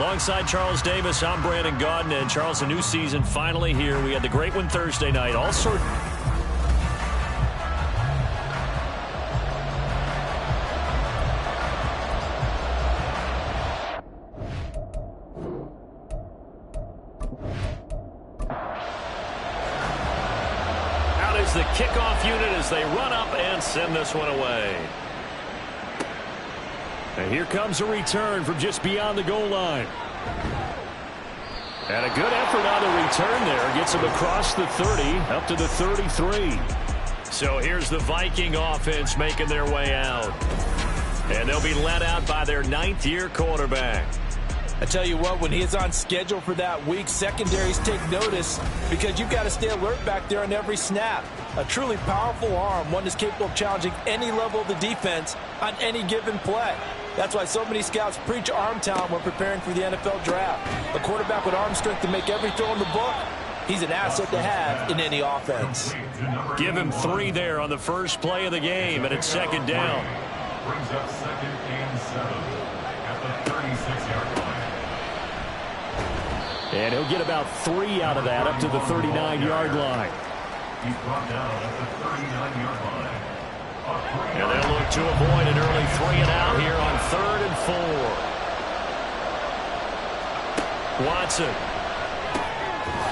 Alongside Charles Davis, I'm Brandon Gaudin. And Charles, a new season finally here. We had the great one Thursday night. All sort. Out is the kickoff unit as they run up and send this one away. And here comes a return from just beyond the goal line. And a good effort on the return there. Gets him across the 30, up to the 33. So here's the Viking offense making their way out. And they'll be led out by their ninth-year quarterback. I tell you what, when he is on schedule for that week, secondaries take notice because you've got to stay alert back there on every snap. A truly powerful arm, one that's capable of challenging any level of the defense on any given play. That's why so many scouts preach arm talent when preparing for the NFL draft. A quarterback with arm strength to make every throw in the book, he's an asset to have in any offense. Give him 3 there on the first play of the game, and it's second down. Brings up 2nd and 7 at the 36-yard line. And he'll get about 3 out of that up to the 39-yard line. He's brought down at the 39-yard line. And they'll look to avoid an early 3-and-out here on 3rd and 4. Watson.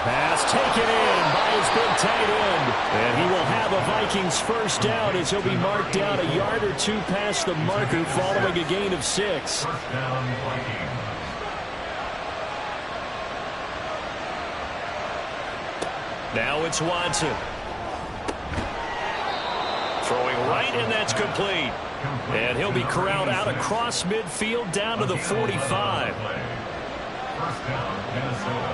Pass taken in by his big tight end. And he will have a Vikings first down as he'll be marked down a yard or 2 past the marker following a gain of 6. First down, Vikings. Now it's Watson. Throwing right, and that's complete. And he'll be corralled out across midfield down to the 45. First down, Minnesota.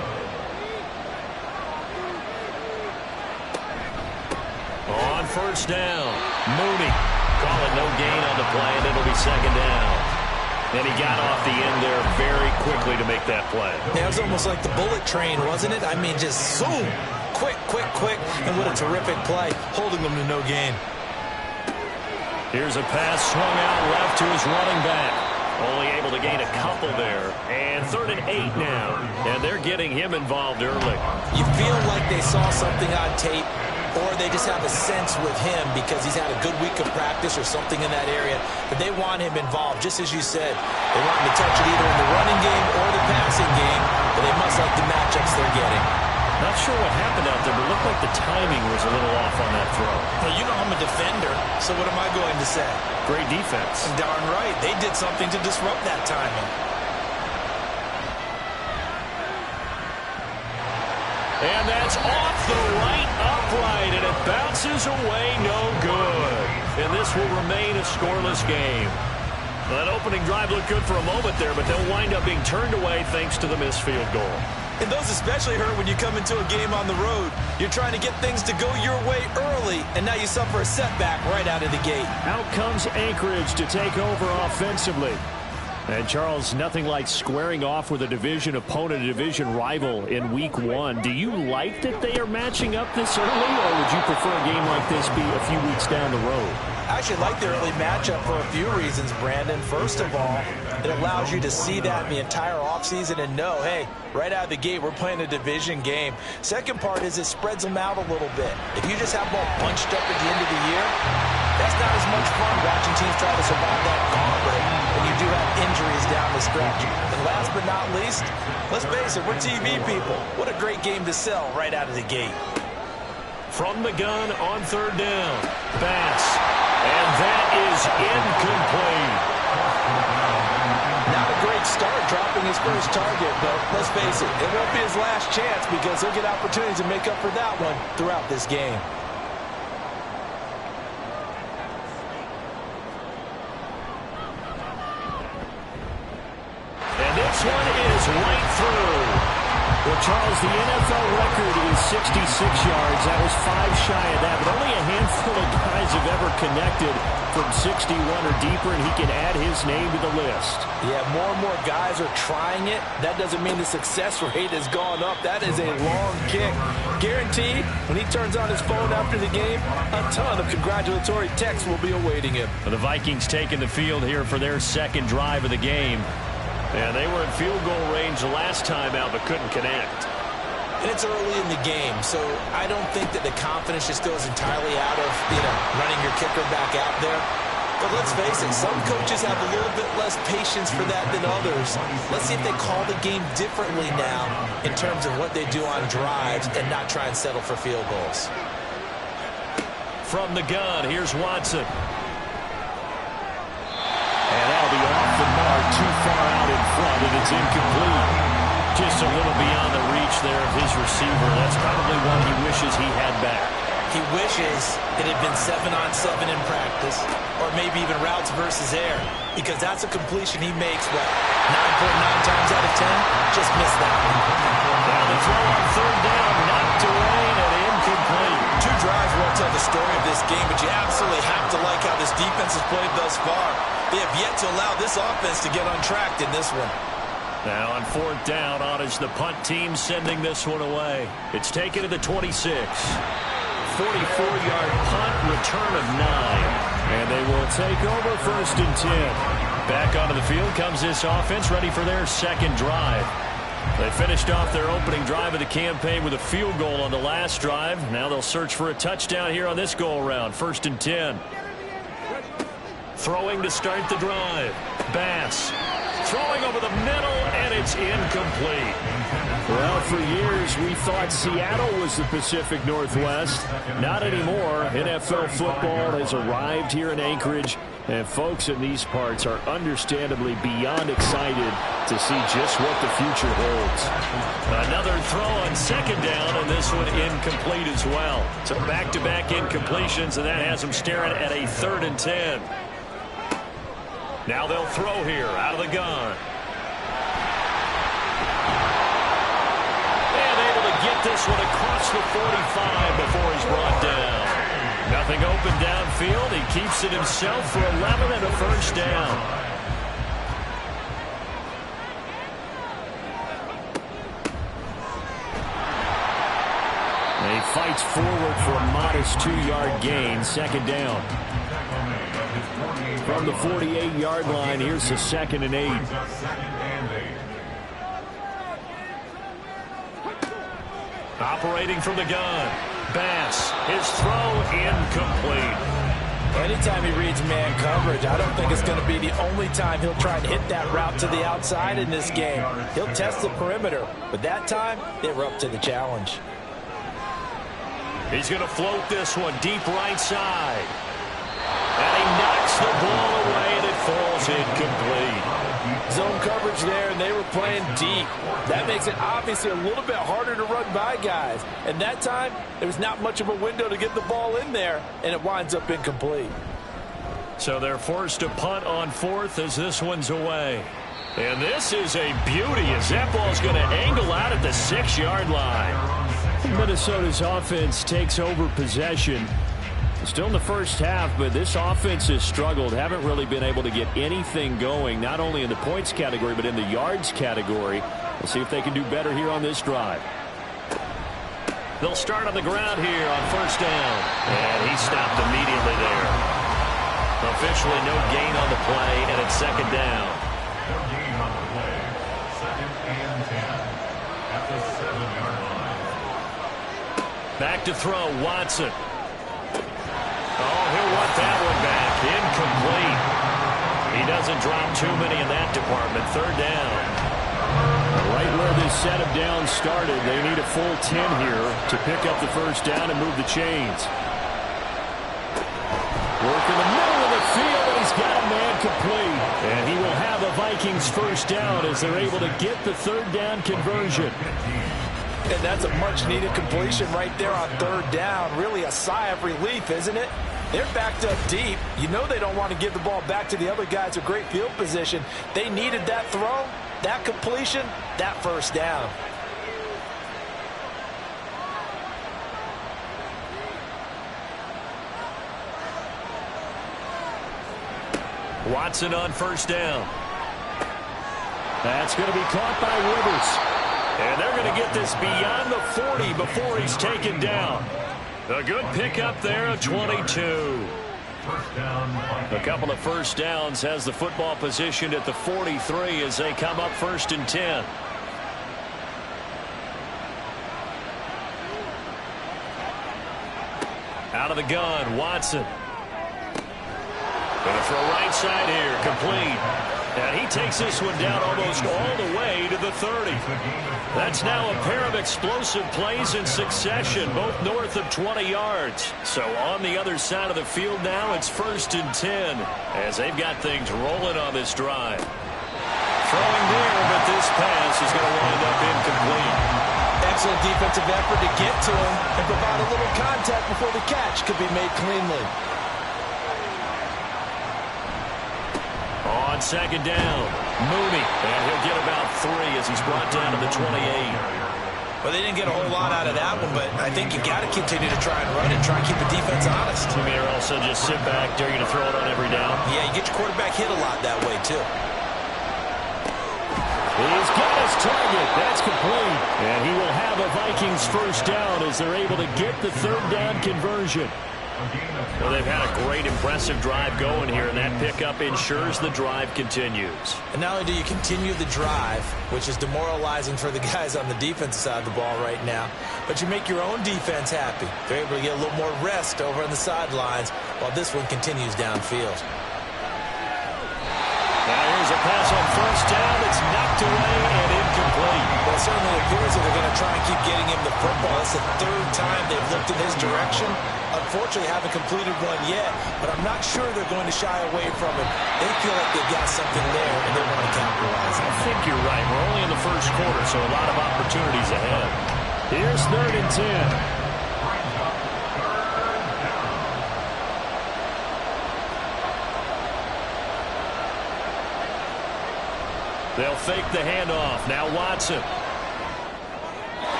On first down, Mooney. Call it no gain on the play, and it'll be second down. And he got off the end there very quickly to make that play. Yeah, it was almost like the bullet train, wasn't it? I mean, just zoom. Quick, quick, quick. And what a terrific play, holding them to no gain. Here's a pass swung out left to his running back. Only able to gain a couple there. And 3rd and 8 now. And they're getting him involved early. You feel like they saw something on tape, or they just have a sense with him because he's had a good week of practice or something in that area. But they want him involved, just as you said. They want him to touch it either in the running game or the passing game, but they must like the matchups they're getting. Not sure what happened out there, but it looked like the timing was a little off on that throw. Well, you know I'm a defender, so what am I going to say? Great defense. Darn right. They did something to disrupt that timing. And that's off the right upright, and it bounces away no good. And this will remain a scoreless game. That opening drive looked good for a moment there, but they'll wind up being turned away thanks to the missed field goal. And those especially hurt when you come into a game on the road. You're trying to get things to go your way early, and now you suffer a setback right out of the gate. Out comes Anchorage to take over offensively. And, Charles, nothing like squaring off with a division opponent, a division rival in Week 1. Do you like that they are matching up this early, or would you prefer a game like this be a few weeks down the road? I actually like the early matchup for a few reasons, Brandon. First of all, it allows you to see that in the entire offseason and know, hey, right out of the gate, we're playing a division game. Second part is it spreads them out a little bit. If you just have them all bunched up at the end of the year, that's not as much fun watching teams try to survive that gauntlet when you do have injuries down the stretch. And last but not least, let's face it, we're TV people. What a great game to sell right out of the gate. From the gun on 3rd down. Pass. And that is incomplete. Not a great start dropping his first target, but let's face it, it won't be his last chance because he'll get opportunities to make up for that one throughout this game. And this one is right through. Well, Charles, the NFL record is 66 yards. That was 5 shy of that, but only a handful of guys have ever connected from 61 or deeper, and he can add his name to the list. Yeah, more and more guys are trying it. That doesn't mean the success rate has gone up. That is a long kick. Guaranteed, when he turns on his phone after the game, a ton of congratulatory texts will be awaiting him. The Vikings taking the field here for their second drive of the game. And they were in field goal range last time out, but couldn't connect. And it's early in the game, so I don't think that the confidence just goes entirely out of, running your kicker back out there. But let's face it, some coaches have a little bit less patience for that than others. Let's see if they call the game differently now in terms of what they do on drives and not try and settle for field goals. From the gun, here's Watson. And that'll be off the mark, too far out in front, and it's incomplete. Just a little beyond the reach there of his receiver. That's probably one he wishes he had back. He wishes it had been 7-on-7 in practice, or maybe even routes versus air, because that's a completion he makes, 9.9 times out of 10? Just missed that one. Now the throw on third down, knocked away and incomplete. Two drives won't tell the story of this game, but you absolutely have to like how this defense has played thus far. They have yet to allow this offense to get untracked in this one. Now on fourth down, on is the punt team sending this one away. It's taken to the 26. 44-yard punt, return of 9. And they will take over first and 10. Back onto the field comes this offense, ready for their second drive. They finished off their opening drive of the campaign with a field goal on the last drive. Now they'll search for a touchdown here on this go-around. First and 10. Throwing to start the drive. Bass. Throwing over the middle, and it's incomplete. Well, for years, we thought Seattle was the Pacific Northwest. Not anymore. NFL football has arrived here in Anchorage, and folks in these parts are understandably beyond excited to see just what the future holds. Another throw on second down, and this one incomplete as well. So back-to-back incompletions, and that has them staring at a 3rd and 10. Now they'll throw here out of the gun. And able to get this one across the 45 before he's brought down. Nothing open downfield. He keeps it himself for 11 and a first down. And he fights forward for a modest 2-yard gain. Second down. From the 48-yard line, here's the 2nd and 8. Operating from the gun. Bass. His throw incomplete. Anytime he reads man coverage, I don't think it's going to be the only time he'll try and hit that route to the outside in this game. He'll test the perimeter, but that time, they were up to the challenge. He's going to float this one deep right side. And he knocks the ball away, and it falls incomplete. Zone coverage there, and they were playing deep. That makes it obviously a little bit harder to run by guys. And that time, there was not much of a window to get the ball in there, and it winds up incomplete. So they're forced to punt on 4th as this one's away. And this is a beauty as that ball's going to angle out at the 6-yard line. Minnesota's offense takes over possession. Still in the first half, but this offense has struggled. Haven't really been able to get anything going, not only in the points category, but in the yards category. We'll see if they can do better here on this drive. They'll start on the ground here on first down. And he stopped immediately there. Officially no gain on the play, and it's second down. No gain on the play. 2nd and 10 at the 7-yard line. Back to throw, Watson. Oh, he'll want that one back. Incomplete. He doesn't drop too many in that department. Third down. Right where this set of downs started, they need a full 10 here to pick up the first down and move the chains. Work in the middle of the field, and he's got a man complete. And he will have a Vikings first down as they're able to get the third down conversion. And that's a much-needed completion right there on third down. Really a sigh of relief, isn't it? They're backed up deep. You know they don't want to give the ball back to the other guys with great field position. They needed that throw, that completion, that first down. Watson on first down. That's going to be caught by Rivers. And they're going to get this beyond the 40 before he's taken down. A good pickup there, 22. First down, Vikings. A couple of first downs, has the football positioned at the 43 as they come up 1st and 10. Out of the gun, Watson. Going to throw right side here, complete. And he takes this one down almost all the way to the 30. That's now a pair of explosive plays in succession, both north of 20 yards. So on the other side of the field now, it's 1st and 10 as they've got things rolling on this drive. Throwing there, but this pass is going to wind up incomplete. Excellent defensive effort to get to him and provide a little contact before the catch could be made cleanly. On 2nd down, Mooney, and he'll get about 3 as he's brought down to the 28. Well, they didn't get a whole lot out of that one, but I think you got to continue to try and run and try and keep the defense honest. You mean also just sit back, dare you to throw it on every down? Yeah, you get your quarterback hit a lot that way, too. He's got his target. That's complete. And he will have a Vikings first down as they're able to get the 3rd down conversion. Well, they've had a great, impressive drive going here, and that pickup ensures the drive continues. And not only do you continue the drive, which is demoralizing for the guys on the defensive side of the ball right now, but you make your own defense happy. They're able to get a little more rest over on the sidelines while this one continues downfield. Now here's a pass on 1st down. It's knocked away and incomplete. Well, it certainly appears that they're going to try and keep getting him the football. It's the 3rd time they've looked in his direction. Unfortunately, haven't completed one yet, but I'm not sure they're going to shy away from him. They feel like they've got something there, and they want to capitalize. I think you're right. We're only in the 1st quarter, so a lot of opportunities ahead. Here's 3rd and 10. They'll fake the handoff. Now Watson. The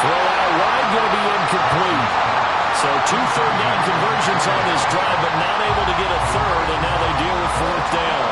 throw out wide going to be incomplete. So 2 third down conversions on this drive, but not able to get a 3rd, and now they deal with 4th down.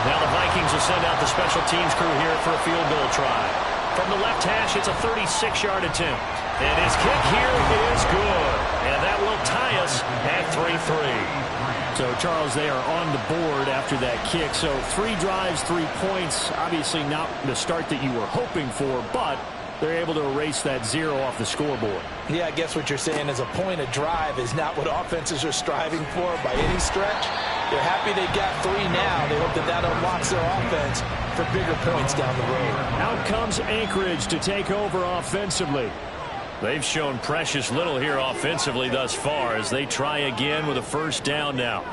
Now the Vikings will send out the special teams crew here for a field goal try. From the left hash, it's a 36-yard attempt. And his kick here is good. And that will tie us at 3-3. So, Charles, they are on the board after that kick. So 3 drives, 3 points. Obviously not the start that you were hoping for, but they're able to erase that 0 off the scoreboard. Yeah, I guess what you're saying is a point a drive is not what offenses are striving for by any stretch. They're happy they got 3 now. They hope that that unlocks their offense for bigger points down the road. Out comes Anchorage to take over offensively. They've shown precious little here offensively thus far as they try again with a 1st down now.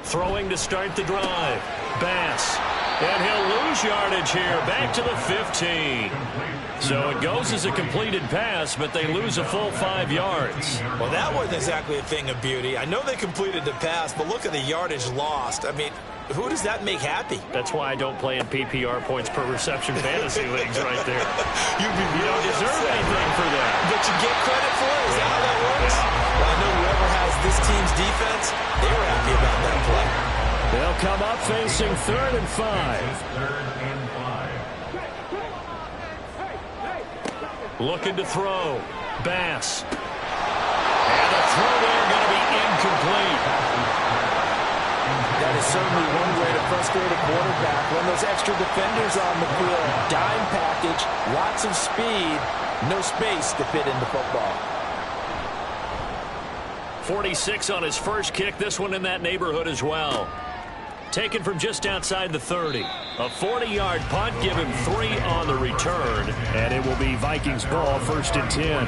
Throwing to start the drive. Bass. And he'll lose yardage here. Back to the 15. So it goes as a completed pass, but they lose a full 5 yards. Well, that wasn't exactly a thing of beauty. I know they completed the pass, but look at the yardage lost. I mean, who does that make happy? That's why I don't play in PPR points per reception fantasy leagues right there. You don't deserve anything for that. But you get credit for it? Is that how that works? Well, I know whoever has this team's defense, they were happy about that play. They'll come up facing 3rd and 5. 3rd and 5. Looking to throw. Bass. And the throw there going to be incomplete. That is certainly one way to frustrate a quarterback. When those extra defenders on the field, dime package, lots of speed, no space to fit in the football. 46 on his first kick. This one in that neighborhood as well. Taken from just outside the 30. A 40-yard punt, give him 3 on the return. And it will be Vikings ball, 1st and 10.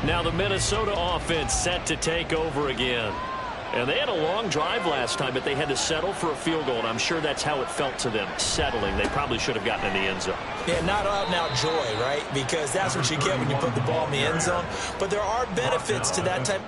Now the Minnesota offense set to take over again. And they had a long drive last time, but they had to settle for a field goal, and I'm sure that's how it felt to them, settling. They probably should have gotten in the end zone. Yeah, not out-and-out joy, right? Because that's what you get when you put the ball in the end zone. But there are benefits to that type.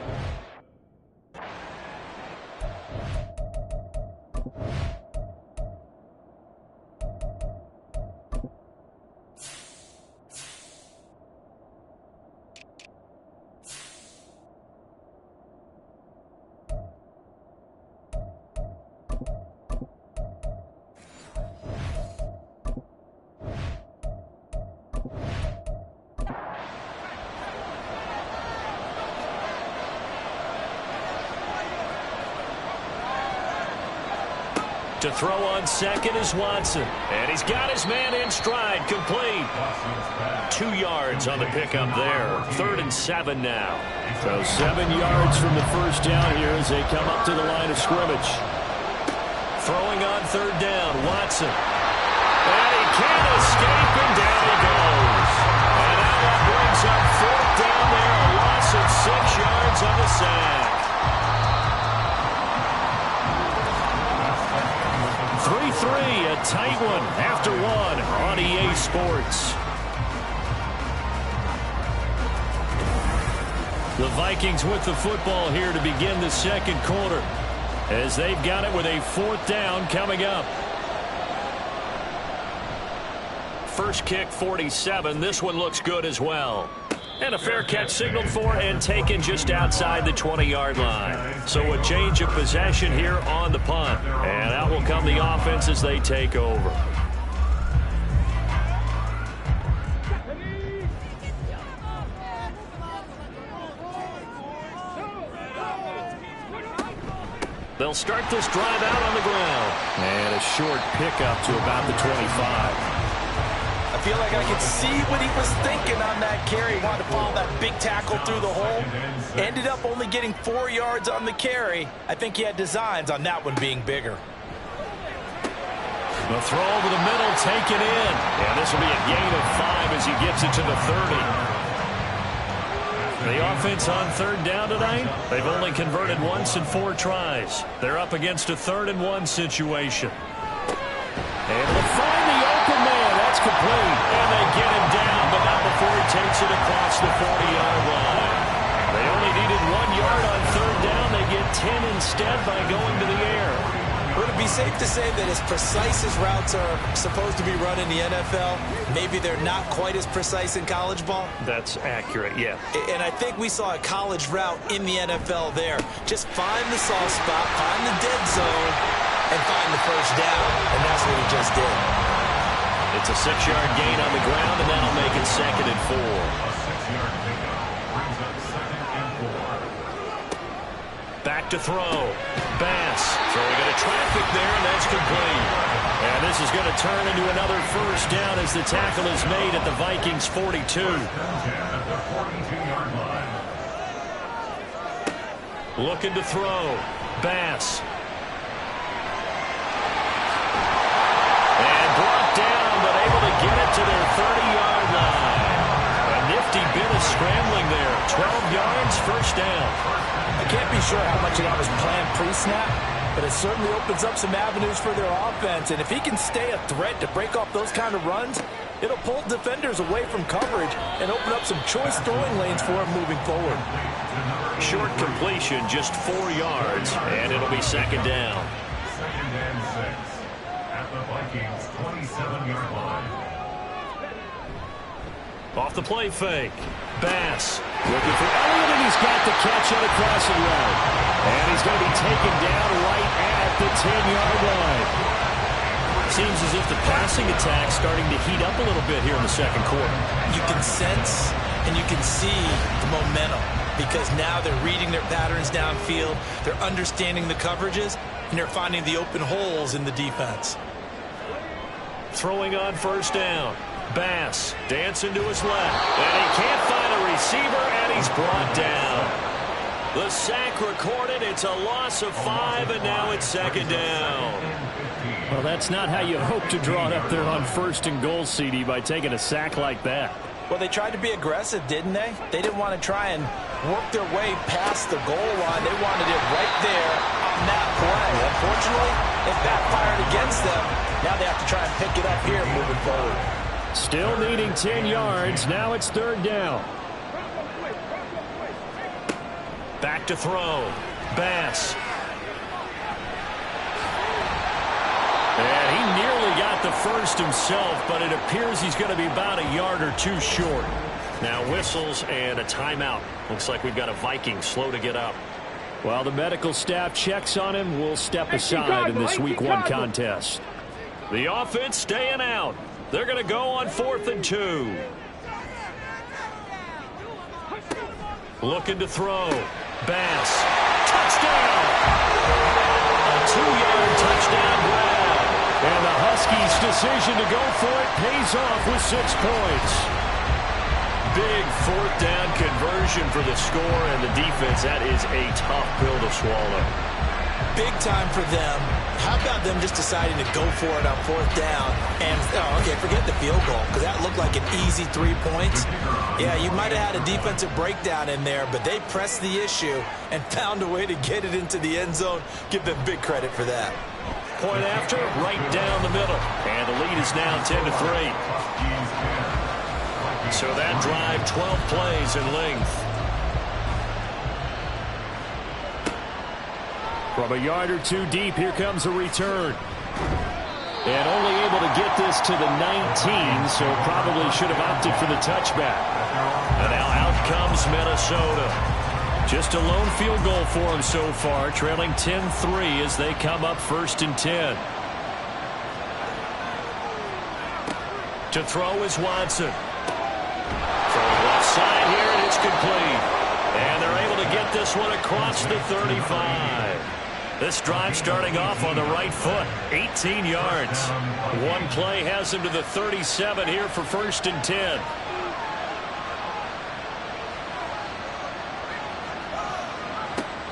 To throw on second is Watson. And he's got his man in stride, complete. 2 yards on the pickup there. 3rd and 7 now. So 7 yards from the first down here as they come up to the line of scrimmage. Throwing on 3rd down, Watson. And he can't escape, and down he goes. And now that brings up 4th down there, a loss of 6 yards on the sack. 3-3, a tight one after 1 on EA Sports. The Vikings with the football here to begin the second quarter, as they've got it with a 4th down coming up. First kick, 47. This one looks good as well. And a fair catch signaled for and taken just outside the 20-yard line. So a change of possession here on the punt. And out will come the offense as they take over. They'll start this drive out on the ground. And a short pickup to about the 25. I feel like I could see what he was thinking on that carry. He wanted to follow that big tackle through the hole. Ended up only getting 4 yards on the carry. I think he had designs on that one being bigger. The throw over the middle, taken in. And this will be a gain of 5 as he gets it to the 30. The offense on 3rd down tonight, they've only converted once in 4 tries. They're up against a 3rd and 1 situation. Able to find the open man. That's complete. And they get him down, but not before he takes it across the 40-yard line. They only needed 1 yard on 3rd down. They get 10 instead by going to the air. Would it be safe to say that as precise as routes are supposed to be run in the NFL, maybe they're not quite as precise in college ball? That's accurate, yeah. And I think we saw a college route in the NFL there. Just find the soft spot, find the dead zone, and find the first down. And that's what he just did. It's a 6-yard gain on the ground, and that'll make it 2nd and 4. A 6-yard pickup brings up 2nd and 4. Back to throw. Bass throwing into traffic there, and that's complete. And this is going to turn into another first down as the tackle is made at the Vikings 42. At the 42-yard line. Looking to throw. Bass. And brought down, but able to get it to their 30-yard line. A nifty bit of scrambling there. 12 yards, first down. I can't be sure how much of that was planned pre-snap, but it certainly opens up some avenues for their offense. And if he can stay a threat to break off those kind of runs, it'll pull defenders away from coverage and open up some choice throwing lanes for him moving forward. Short completion, just 4 yards, and it'll be 2nd down. 2nd and 6 at the Vikings 27-yard line. Off the play fake. Bass looking for Elliott, and he's got the catch on a crossing route. And he's going to be taken down right at the 10-yard line. Seems as if the passing attack's starting to heat up a little bit here in the second quarter. You can sense and you can see the momentum because now they're reading their patterns downfield, they're understanding the coverages, and they're finding the open holes in the defense. Throwing on first down. Bass dancing to his left, and he can't find a receiver, and he's brought down. The sack recorded. It's a loss of 5, and now it's 2nd down. Well, that's not how you hope to draw it up there on 1st and goal, CD, by taking a sack like that. Well, they tried to be aggressive, didn't they? They didn't want to try and work their way past the goal line. They wanted it right there on that play. Unfortunately, it backfired against them. Now they have to try and pick it up here moving forward. Still needing 10 yards. Now it's 3rd down. Back to throw. Bass. And he nearly got the first himself, but it appears he's going to be about a yard or 2 short. Now whistles and a timeout. Looks like we've got a Viking slow to get up. While the medical staff checks on him, we'll step aside in this Week 1 contest. The offense staying out. They're going to go on 4th and 2. Looking to throw. Bass. Touchdown! A 2-yard touchdown grab. decision to go for it pays off with 6 points. Big fourth down conversion for the score, and the defense, that is a tough pill to swallow. Big time for them. How about them just deciding to go for it on fourth down? And, okay, forget the field goal, because that looked like an easy 3 points. Yeah, you might have had a defensive breakdown in there, but they pressed the issue and found a way to get it into the end zone. Give them big credit for that. Point after, right down the middle. And the lead is now 10-3. So that drive, 12 plays in length. From a yard or two deep, here comes a return. And only able to get this to the 19, so probably should have opted for the touchback. And now out comes Minnesota. Just a lone field goal for them so far, trailing 10-3 as they come up 1st and 10. To throw is Watson. Throwing left side here, and it's complete. And they're able to get this one across the 35. This drive starting off on the right foot, 18 yards. One play has him to the 37 here for 1st and 10.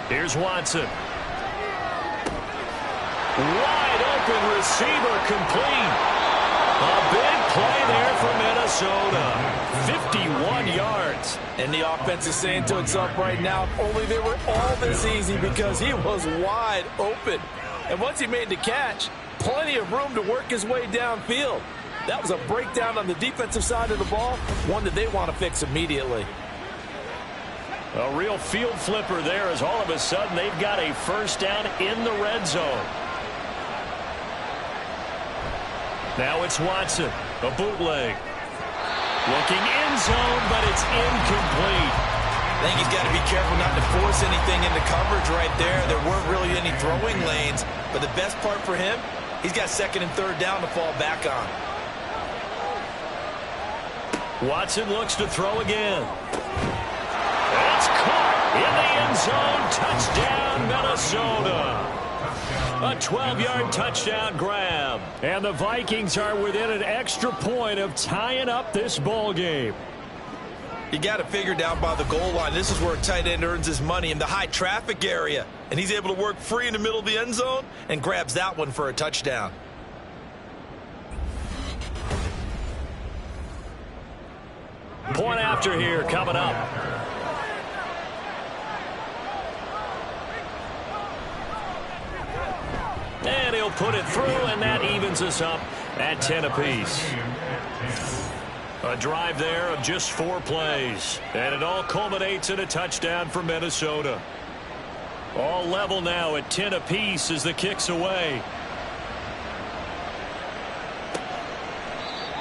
Here's Watson. Wide open receiver complete. A big play there for Minnesota. 51 yards. And the offense is saying to itself right now, if only they were all this easy, because he was wide open. And once he made the catch, plenty of room to work his way downfield. That was a breakdown on the defensive side of the ball, one that they want to fix immediately. A real field flipper there, as all of a sudden they've got a first down in the red zone. Now it's Watson, a bootleg. Looking end zone, but it's incomplete. I think he's got to be careful not to force anything into coverage right there. There weren't really any throwing lanes, but the best part for him, he's got 2nd and 3rd down to fall back on. Watson looks to throw again. That's caught in the end zone. Touchdown, Minnesota. A 12-yard touchdown grab. And the Vikings are within an extra point of tying up this ball game. You got to figure down by the goal line. This is where a tight end earns his money, in the high traffic area. And he's able to work free in the middle of the end zone and grabs that one for a touchdown. Point after here coming up. And he'll put it through, and that evens us up at 10 apiece. A drive there of just 4 plays. And it all culminates in a touchdown for Minnesota. All level now at 10 apiece as the kick's away.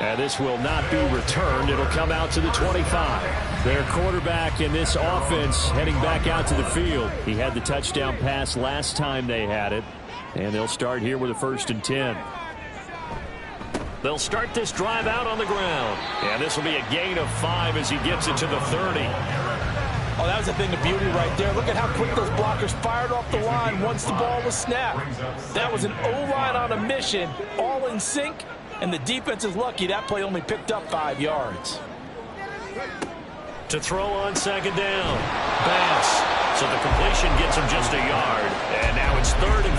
And this will not be returned. It'll come out to the 25. Their quarterback in this offense heading back out to the field. He had the touchdown pass last time they had it. And they'll start here with a 1st and 10. They'll start this drive out on the ground. And this will be a gain of 5 as he gets it to the 30. Oh, that was a thing of beauty right there. Look at how quick those blockers fired off the line once the ball was snapped. That was an O-line on a mission, all in sync. And the defense is lucky that play only picked up 5 yards. To throw on 2nd down. Bass. So the completion gets him just a yard. And now it's 3rd and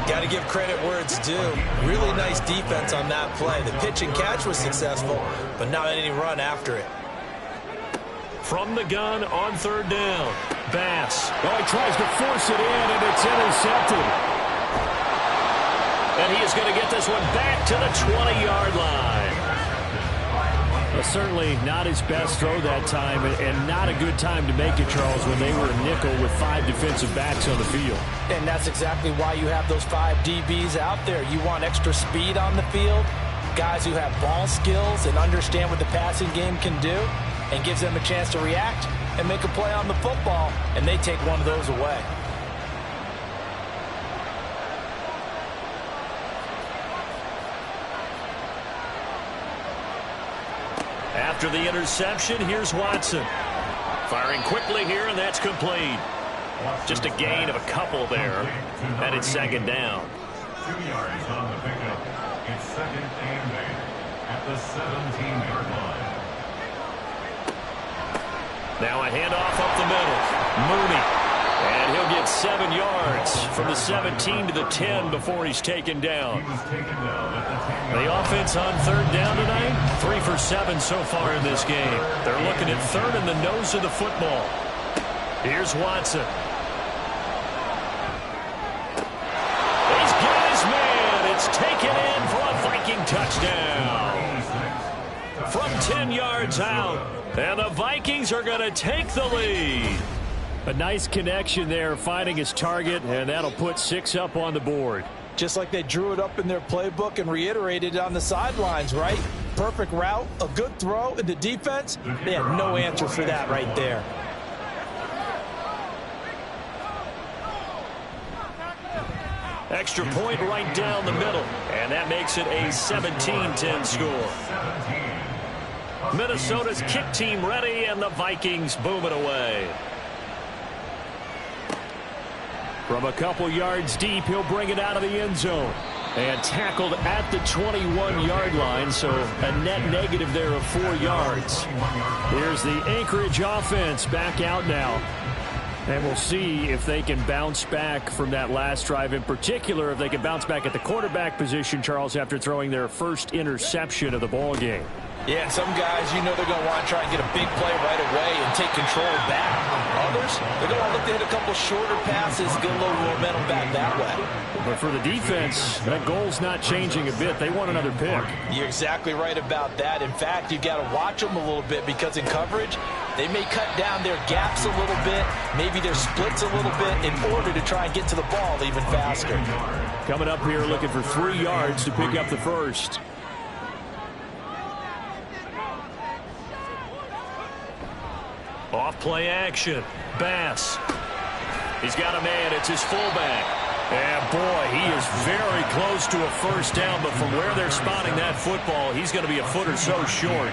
4. Got to give credit where it's due. Really nice defense on that play. The pitch and catch was successful, but not any run after it. From the gun on 3rd down. Bass. Oh, he tries to force it in, and it's intercepted. And he is going to get this one back to the 20-yard line. Well, certainly not his best throw that time, and not a good time to make it, Charles, when they were a nickel with 5 defensive backs on the field. And that's exactly why you have those 5 DBs out there. You want extra speed on the field, guys who have ball skills and understand what the passing game can do, and gives them a chance to react and make a play on the football, and they take one of those away. After the interception, here's Watson. Firing quickly here, and that's complete. Just a gain of a couple there. And it's 2nd down. 2 yards on the pickup. It's second and 8 at the 17-yard line. Now a handoff up the middle. Mooney. And he'll get 7 yards from the 17 to the 10 before he's taken down. He was taken down at the 10-yard line. The offense on third down tonight, 3 for 7 so far in this game. They're looking at third in the nose of the football. Here's Watson. He's got his man. It's taken in for a Viking touchdown. From 10 yards out. And the Vikings are going to take the lead. A nice connection there, finding his target, and that'll put 6 up on the board. Just like they drew it up in their playbook and reiterated it on the sidelines, right? Perfect route, a good throw, and the defense, they had no answer for that right there. Extra point right down the middle, and that makes it a 17-10 score. Minnesota's kick team ready, and the Vikings boom it away. From a couple yards deep, he'll bring it out of the end zone. And tackled at the 21-yard line, so a net negative there of 4 yards. Here's the Anchorage offense back out now. And we'll see if they can bounce back from that last drive. In particular, if they can bounce back at the quarterback position, Charles, after throwing their first interception of the ball game. Yeah, and some guys, you know they're going to want to try and get a big play right away and take control back. Others, they're going to look to hit a couple shorter passes, get a little momentum back that way. But for the defense, that goal's not changing a bit. They want another pick. You're exactly right about that. In fact, you've got to watch them a little bit because in coverage, they may cut down their gaps a little bit, maybe their splits a little bit in order to try and get to the ball even faster. Coming up here looking for 3 yards to pick up the first. Off play action. Bass. He's got a man. It's his fullback. And boy, he is very close to a first down, but from where they're spotting that football, he's going to be a foot or so short.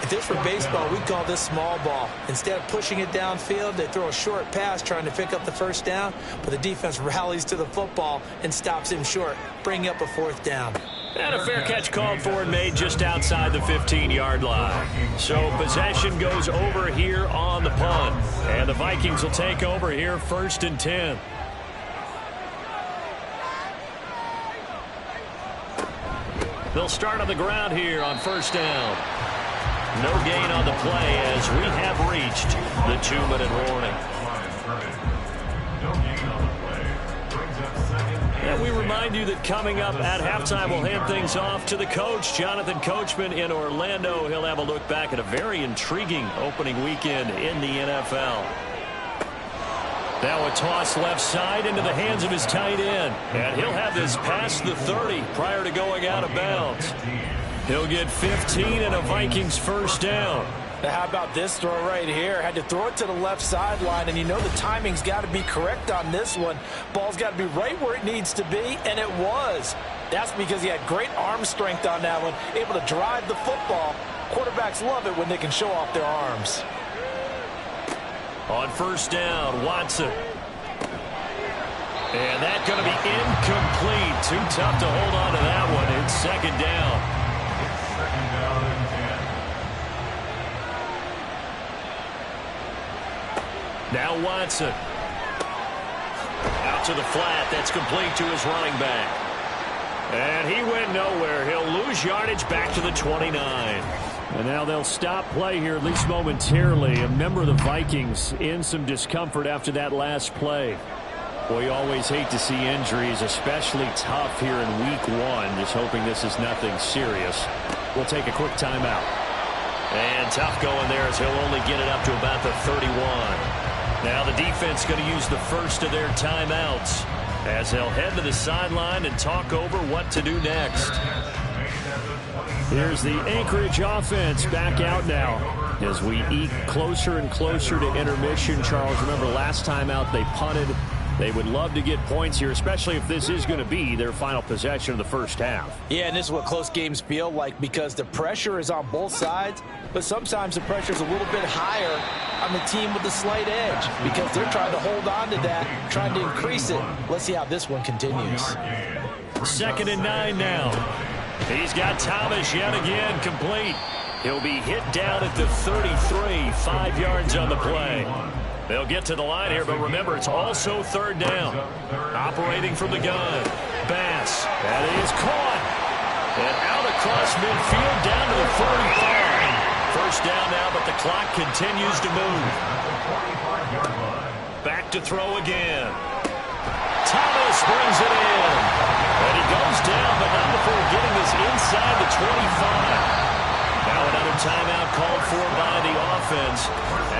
If this were baseball, we'd call this small ball. Instead of pushing it downfield, they throw a short pass trying to pick up the first down, but the defense rallies to the football and stops him short, bringing up a 4th down. And a fair catch called for and made just outside the 15-yard line. So possession goes over here on the punt. And the Vikings will take over here 1st and 10. They'll start on the ground here on 1st down. No gain on the play as we have reached the 2-minute warning. No gain on the play. Brings up second. And we remind you that coming up at halftime, we'll hand things off to the coach, Jonathan Coachman in Orlando. He'll have a look back at a very intriguing opening weekend in the NFL. Now a toss left side into the hands of his tight end. And he'll have this past the 30 prior to going out of bounds. He'll get 15 and a Vikings first down. Now how about this throw right here? Had to throw it to the left sideline, and you know the timing's got to be correct on this one. Ball's got to be right where it needs to be, and it was. That's because he had great arm strength on that one, able to drive the football. Quarterbacks love it when they can show off their arms. On 1st down, Watson. And that's going to be incomplete. Too tough to hold on to that one. It's 2nd down. Second down and 10. Now Watson. Out to the flat. That's complete to his running back. And he went nowhere. He'll lose yardage back to the 29. And now they'll stop play here, at least momentarily. A member of the Vikings in some discomfort after that last play. Boy, you always hate to see injuries, especially tough here in week 1. Just hoping this is nothing serious. We'll take a quick timeout. And tough going there as he'll only get it up to about the 31. Now the defense going to use the first of their timeouts as they'll head to the sideline and talk over what to do next. Here's the Anchorage offense back out now as we eke closer and closer to intermission. Charles, remember last time out they punted. They would love to get points here, especially if this is going to be their final possession of the first half. Yeah, and this is what close games feel like because the pressure is on both sides, but sometimes the pressure is a little bit higher on the team with the slight edge because they're trying to hold on to that, trying to increase it. Let's see how this one continues. 2nd and 9 now. He's got Thomas yet again complete. He'll be hit down at the 33, 5 yards on the play. They'll get to the line here, but remember, it's also third down. Operating from the gun. Bass. That is caught. And out across midfield down to the 45. First down now, but the clock continues to move. Back to throw again. Thomas brings it in. And he goes down, but not before getting this inside the 25. Now another timeout called for by the offense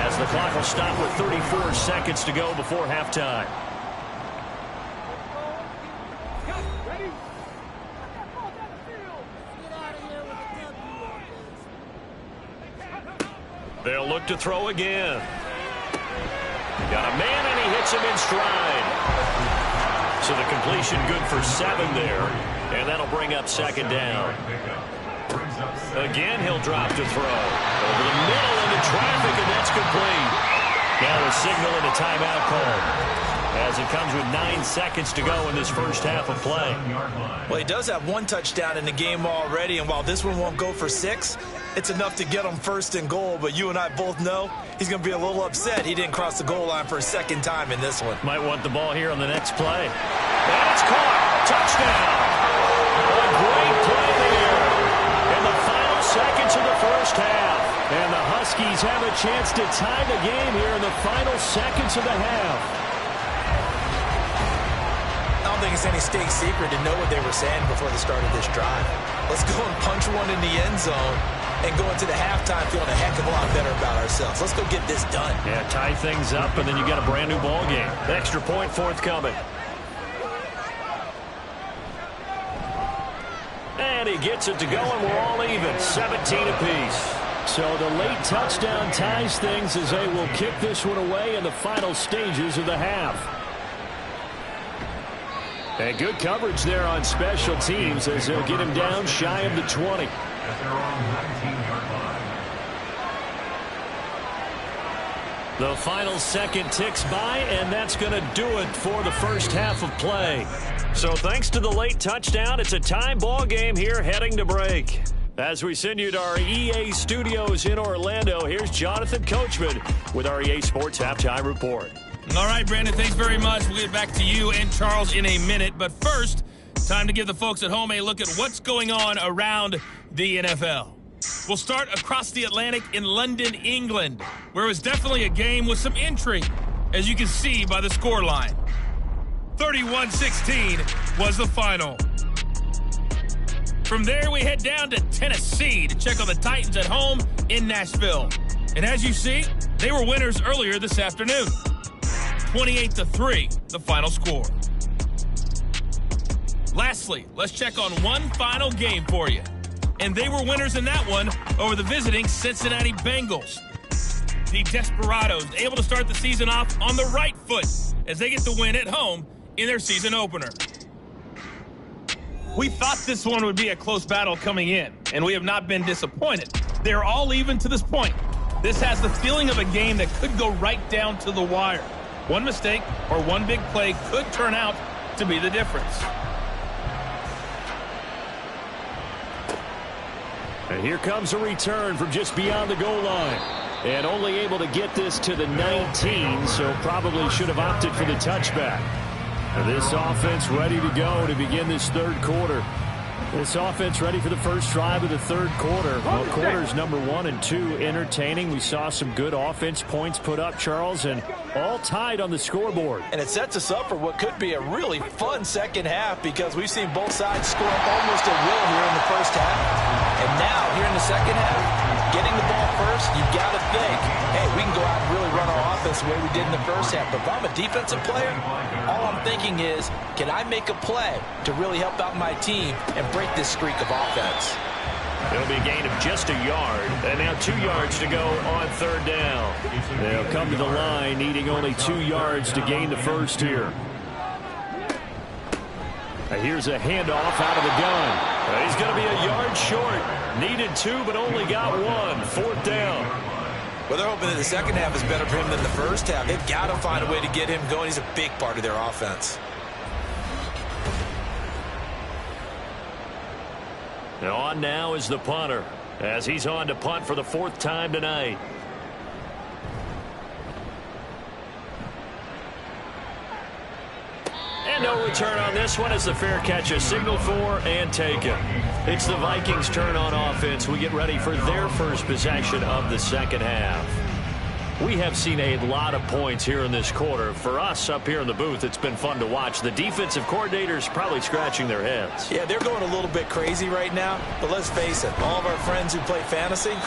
as the clock will stop with 34 seconds to go before halftime. They'll look to throw again. Got a man, and he hits him in stride. So the completion good for 7 there, and that'll bring up second down. Again, he'll drop to throw. Over the middle into traffic, and that's complete. Now a signal and a timeout call as it comes with 9 seconds to go in this first half of play. Well, he does have 1 touchdown in the game already, and while this one won't go for 6, it's enough to get him first and goal. But you and I both know he's going to be a little upset he didn't cross the goal line for a second time in this one. Might want the ball here on the next play. That's caught. Touchdown. A great play there in the final seconds of the first half. And the Huskies have a chance to tie the game here in the final seconds of the half. I don't think it's any state secret to know what they were saying before the start of this drive. Let's go and punch one in the end zone and go into the halftime feeling a heck of a lot better about ourselves. Let's go get this done. Yeah, tie things up, and then you got a brand new ball game. Extra point forthcoming. And he gets it to go, and we're all even, 17 apiece. So the late touchdown ties things as they will kick this one away in the final stages of the half. And good coverage there on special teams as they'll get him down shy of the 20. The final second ticks by, and that's going to do it for the first half of play. So thanks to the late touchdown, it's a tie ball game here heading to break. As we send you to our EA studios in Orlando, here's Jonathan Coachman with our EA Sports Halftime Report. All right, Brandon, thanks very much. We'll get back to you and Charles in a minute. But first, time to give the folks at home a look at what's going on around the NFL. We'll start across the Atlantic in London, England, where it was definitely a game with some intrigue, as you can see by the scoreline. 31-16 was the final. From there, we head down to Tennessee to check on the Titans at home in Nashville. And as you see, they were winners earlier this afternoon. 28-3, the final score. Lastly, let's check on one final game for you. And they were winners in that one over the visiting Cincinnati Bengals. The Desperados able to start the season off on the right foot as they get the win at home in their season opener. We thought this one would be a close battle coming in, and we have not been disappointed. They're all even to this point. This has the feeling of a game that could go right down to the wire. One mistake or one big play could turn out to be the difference. And here comes a return from just beyond the goal line. And only able to get this to the 19, so probably should have opted for the touchback. And this offense ready to go to begin this third quarter. This offense ready for the first drive of the third quarter. Well, quarters number 1 and 2 entertaining. We saw some good offense points put up, Charles, and all tied on the scoreboard. And it sets us up for what could be a really fun second half because we've seen both sides score almost at will here in the first half. And now, here in the second half, getting the ball first, you've got to think, hey, we can go out and really run our offense the way we did in the first half. But if I'm a defensive player, all I'm thinking is, can I make a play to really help out my team and break this streak of offense? It'll be a gain of just a yard, and now 2 yards to go on third down. They'll come to the line needing only 2 yards to gain the first here. Here's a handoff out of the gun. He's going to be a yard short. Needed 2, but only got 1. Fourth down. Well, they're hoping that the second half is better for him than the first half. They've got to find a way to get him going. He's a big part of their offense. And on now is the punter, as he's on to punt for the 4th time tonight. And no return on this one as the fair catch is signaled for and taken. It's the Vikings' turn on offense. We get ready for their first possession of the second half. We have seen a lot of points here in this quarter. For us up here in the booth, it's been fun to watch. The defensive coordinators probably scratching their heads. Yeah, they're going a little bit crazy right now. But let's face it, all of our friends who play fantasy,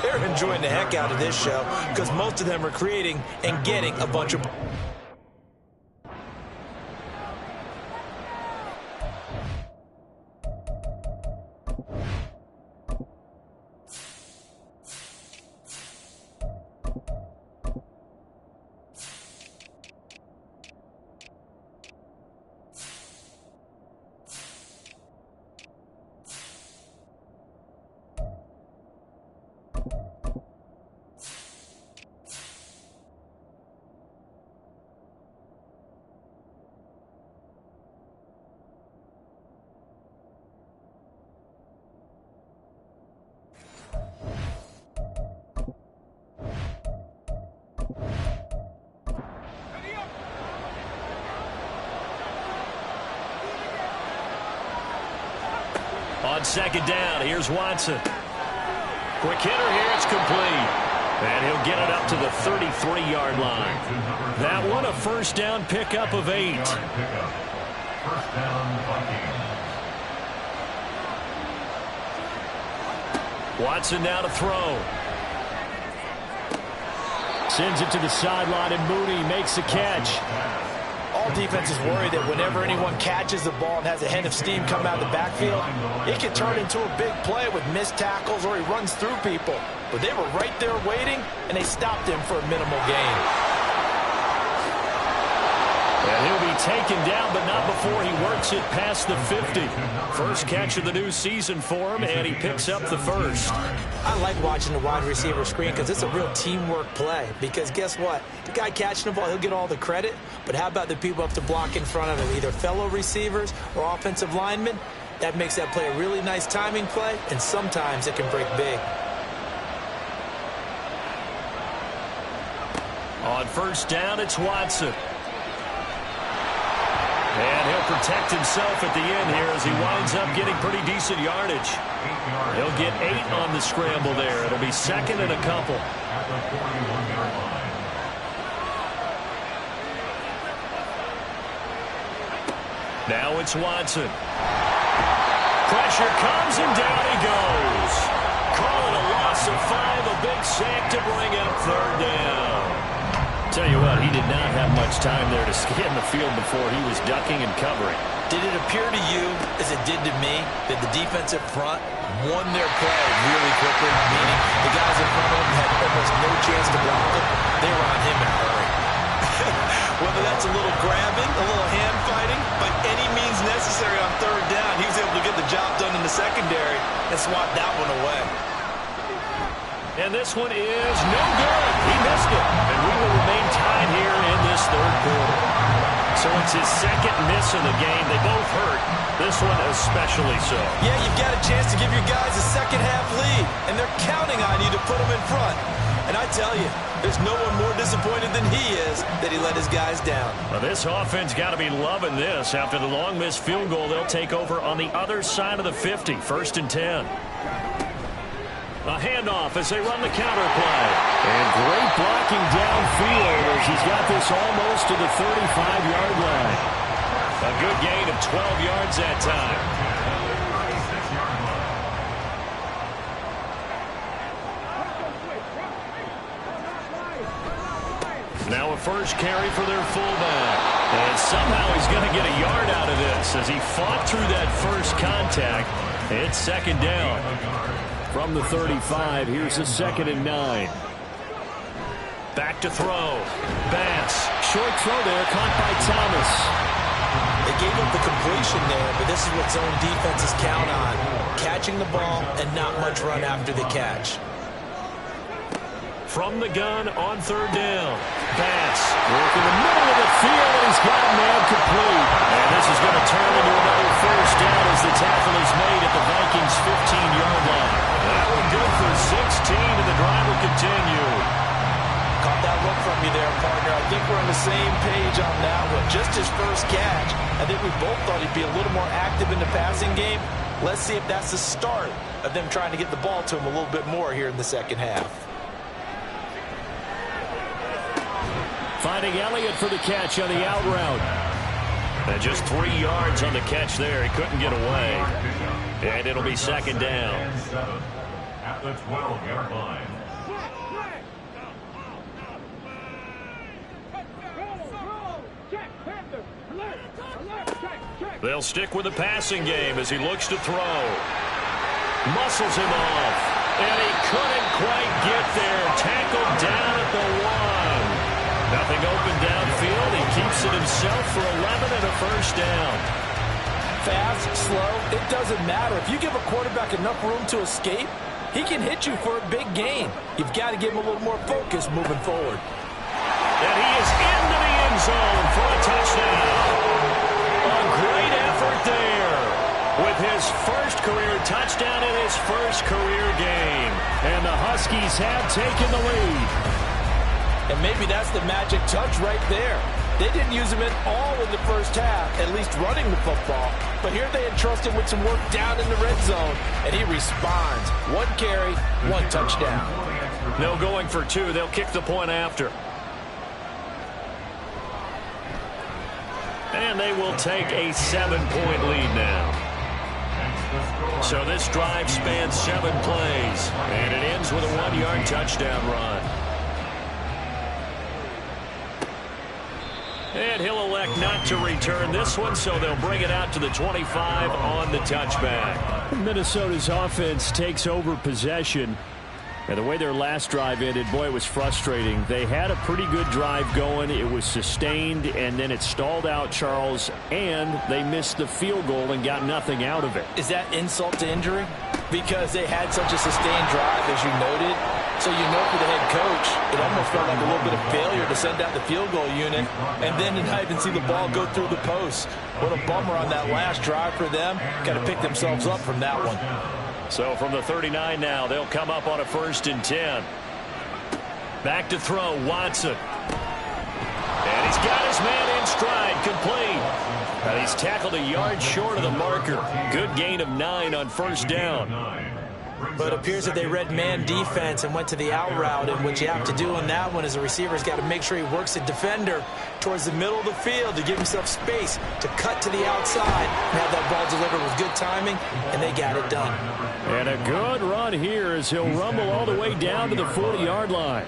they're enjoying the heck out of this show because most of them are creating and getting a bunch of... On second down, here's Watson. Quick hitter here, it's complete. And he'll get it up to the 33-yard line. That one a first down pickup of 8. First down, Vikings. Watson now to throw. Sends it to the sideline, and Mooney makes the catch. All defenses worry that whenever anyone catches the ball and has a head of steam come out of the backfield, it can turn into a big play with missed tackles or he runs through people. But they were right there waiting, and they stopped him for a minimal gain. And he'll be taken down, but not before he works it past the 50. First catch of the new season for him, and he picks up the first. I like watching the wide receiver screen because it's a real teamwork play. Because guess what? The guy catching the ball, he'll get all the credit. But how about the people up to block in front of him, either fellow receivers or offensive linemen? That makes that play a really nice timing play, and sometimes it can break big. On first down, it's Watson. And he'll protect himself at the end here as he winds up getting pretty decent yardage. He'll get 8 on the scramble there. It'll be second and a couple. At the 41-yard line. Now it's Watson. Pressure comes and down he goes. Call it a loss of 5, a big sack to bring up third down. Tell you what, he did not have much time there to scan the field before he was ducking and covering. Did it appear to you, as it did to me, that the defensive front won their play really quickly? Meaning the guys in front of them had almost no chance to block him. They were on him in a hurry. Whether that's a little grabbing, a little hand fighting, by any means necessary on third down, he was able to get the job done in the secondary and swat that one away. And this one is no good. He missed it. And we will remain tied here in this third quarter. So it's his second miss of the game. They both hurt. This one especially so. Yeah, you've got a chance to give your guys a second-half lead, and they're counting on you to put them in front. And I tell you, there's no one more disappointed than he is that he let his guys down. Well, this offense got to be loving this. After the long missed field goal, they'll take over on the other side of the 50, 1st and 10. A handoff as they run the counter play. And great blocking downfield as he's got this almost to the 35-yard line. A good gain of 12 yards that time. Now a first carry for their fullback. And somehow he's going to get a yard out of this as he fought through that first contact. It's second down. From the 35, here's a 2nd and 9. Back to throw. Bass. Short throw there, caught by Thomas. They gave up the completion there, but this is what zone defenses count on. Catching the ball and not much run after the catch. From the gun on third down. Bass working the middle of the field, and he's got a man complete. And this is going to turn into another first down as the tackle is made at the Vikings' think we're on the same page on that one. Just his first catch. I think we both thought he'd be a little more active in the passing game. Let's see if that's the start of them trying to get the ball to him a little bit more here in the second half. Finding Elliott for the catch on the out route. And just 3 yards on the catch there. He couldn't get away. And it'll be second down. At the 12-yard line. They'll stick with the passing game as he looks to throw. Muscles him off. And he couldn't quite get there. Tackled down at the 1. Nothing open downfield. He keeps it himself for 11 and a first down. Fast, slow, it doesn't matter. If you give a quarterback enough room to escape, he can hit you for a big gain. You've got to give him a little more focus moving forward. And he is into the end zone for a touchdown. A great effort there with his first career touchdown in his first career game. And the Huskies have taken the lead. And maybe that's the magic touch right there. They didn't use him at all in the first half, at least running the football. But here they entrusted with some work down in the red zone, and he responds. 1 carry, 1 touchdown. No going for 2. They'll kick the point after. And they will take a 7-point lead now. So this drive spans 7 plays, and it ends with a 1-yard touchdown run. And he'll elect not to return this one, so they'll bring it out to the 25 on the touchback. Minnesota's offense takes over possession. And the way their last drive ended, boy, it was frustrating. They had a pretty good drive going. It was sustained, and then it stalled out, Charles, and they missed the field goal and got nothing out of it. Is that insult to injury? Because they had such a sustained drive, as you noted. So you know for the head coach, it almost felt like a little bit of failure to send out the field goal unit and then to not even see the ball go through the post. What a bummer on that last drive for them. Got to pick themselves up from that one. So from the 39 now, they'll come up on a 1st and 10. Back to throw, Watson. And he's got his man in stride, complete. And he's tackled a yard short of the marker. Good gain of 9 on 1st down. But it appears that they read man defense and went to the out route, and what you have to do on that one is the receiver's got to make sure he works the defender towards the middle of the field to give himself space to cut to the outside and have that ball delivered with good timing, and they got it done. And a good run here as he'll rumble all the way down to the 40-yard line.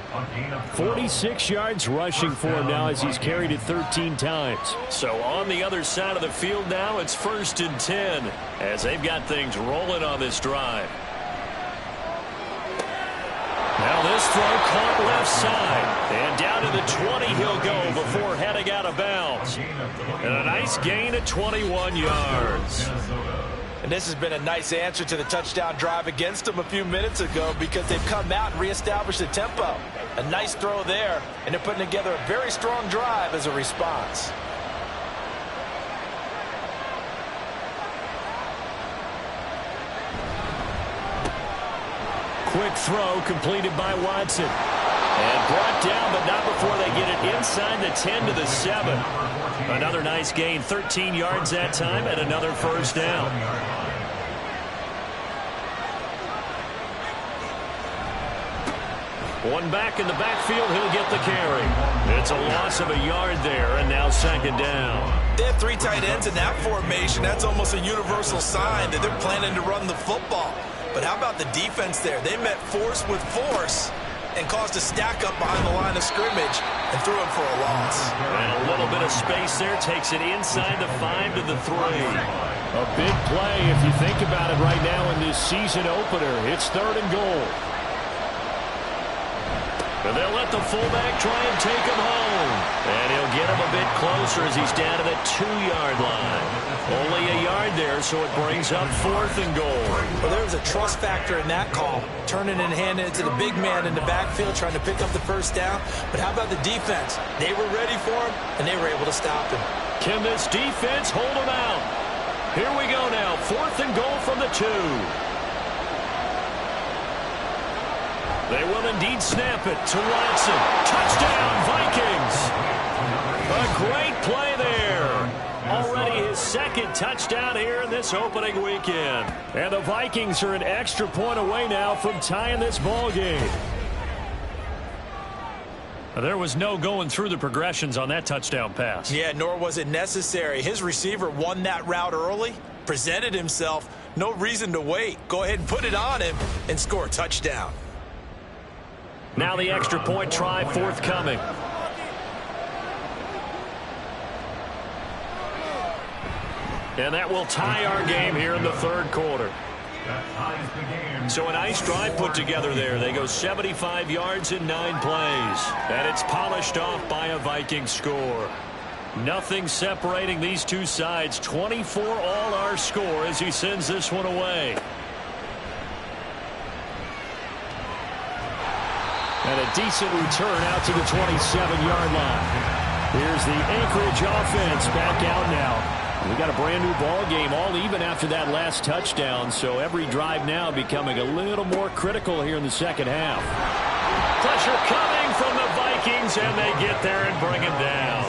46 yards rushing for him now as he's carried it 13 times. So on the other side of the field now, it's 1st and 10 as they've got things rolling on this drive. Now this throw caught left side. And down to the 20 he'll go before heading out of bounds. And a nice gain of 21 yards. And this has been a nice answer to the touchdown drive against them a few minutes ago because they've come out and reestablished the tempo. A nice throw there, and they're putting together a very strong drive as a response. Quick throw completed by Watson. And brought down, but not before they get it inside the 10 to the 7. Another nice gain, 13 yards that time, and another 1st down. One back in the backfield, he'll get the carry. It's a loss of a yard there, and now 2nd down. They have 3 tight ends in that formation. That's almost a universal sign that they're planning to run the football. But how about the defense there? They met force with force and caused a stack up behind the line of scrimmage and threw him for a loss. And a little bit of space there takes it inside the 5 to the 3. A big play if you think about it right now in this season opener. It's 3rd and goal. And they'll let the fullback try and take him home. And he'll get him a bit closer as he's down to the 2-yard line. Only a yard there, so it brings up 4th and goal. Well, there was a trust factor in that call. Turning and handing it to the big man in the backfield, trying to pick up the 1st down. But how about the defense? They were ready for him, and they were able to stop him. Can this defense hold him out? Here we go now. 4th and goal from the 2. They will indeed snap it to Watson. Touchdown, Vikings. A great play there. Already his second touchdown here in this opening weekend. And the Vikings are an extra point away now from tying this ball game. There was no going through the progressions on that touchdown pass. Yeah, nor was it necessary. His receiver won that route early, presented himself. No reason to wait. Go ahead and put it on him and score a touchdown. Now the extra point try forthcoming. And that will tie our game here in the third quarter. So a nice drive put together there. They go 75 yards in 9 plays. And it's polished off by a Viking score. Nothing separating these two sides. 24 all our score as he sends this one away. And a decent return out to the 27-yard line. Here's the Anchorage offense back out now. We got a brand new ball game, all even after that last touchdown, so every drive now becoming a little more critical here in the second half. Pressure coming from the Vikings, and they get there and bring him down.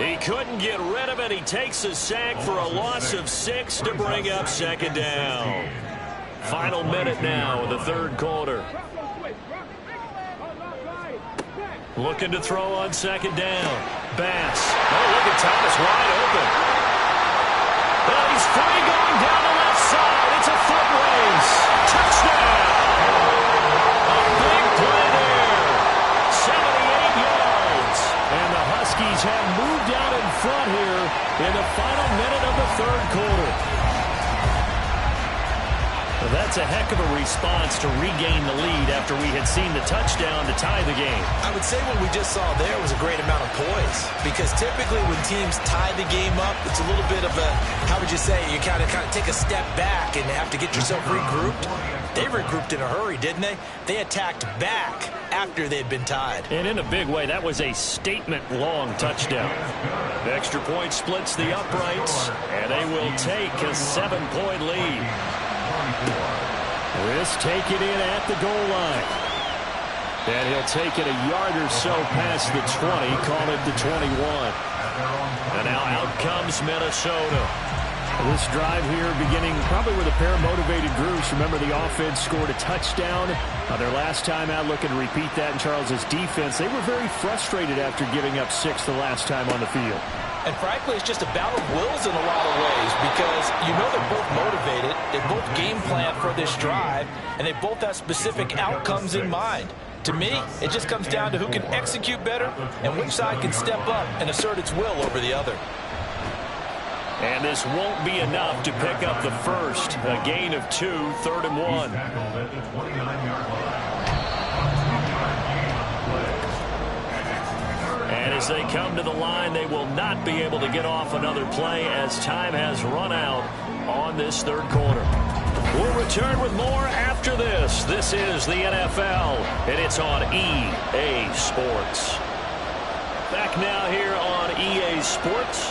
He couldn't get rid of it. He takes a sack for a loss of 6 to bring up second down. Final minute now of the third quarter. Looking to throw on second down. Bass. Oh, look at Thomas wide open. Well, he's free going down the left side. It's a foot race. Touchdown. A big play there. 78 yards. And the Huskies have moved out in front here in the final minute of the third quarter. Well, that's a heck of a response to regain the lead after we had seen the touchdown to tie the game. I would say what we just saw there was a great amount of poise, because typically when teams tie the game up, it's a little bit of a, how would you say, you kind of take a step back and have to get yourself regrouped. They regrouped in a hurry, didn't they? They attacked back after they'd been tied. And in a big way, that was a statement-long touchdown. The extra point splits the uprights, and they will take a 7-point lead. Risk taking it at the goal line. And he'll take it a yard or so past the 20, call it the 21. And now out comes Minnesota. This drive here beginning probably with a pair of motivated groups. Remember, the offense scored a touchdown their last time out. Looking to repeat that in Charles's defense. They were very frustrated after giving up 6 the last time on the field. And frankly, it's just a battle of wills in a lot of ways, because you know they're both motivated, they both game plan for this drive, and they both have specific outcomes in mind. To me, it just comes down to who can execute better and which side can step up and assert its will over the other. And this won't be enough to pick up the first. A gain of 2, 3rd and 1. And as they come to the line, they will not be able to get off another play as time has run out on this third quarter. We'll return with more after this. This is the NFL, and it's on EA Sports. Back now here on EA Sports.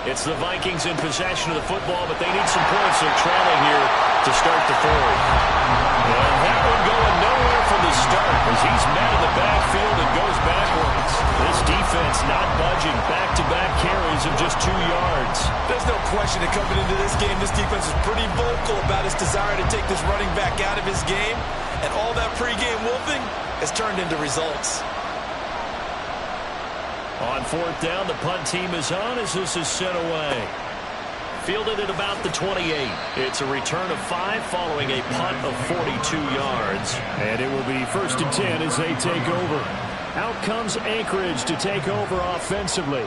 It's the Vikings in possession of the football, but they need some points. They're trailing here to start the third. And that one going nowhere from the start as he's met in the backfield and goes backwards. This defense not budging. Back-to-back carries of just 2 yards. There's no question that coming into this game, this defense is pretty vocal about its desire to take this running back out of his game. And all that pregame wolfing has turned into results. On 4th down, the punt team is on as this is sent away. Fielded at about the 28. It's a return of 5 following a punt of 42 yards. And it will be 1st and 10 as they take over. Out comes Anchorage to take over offensively.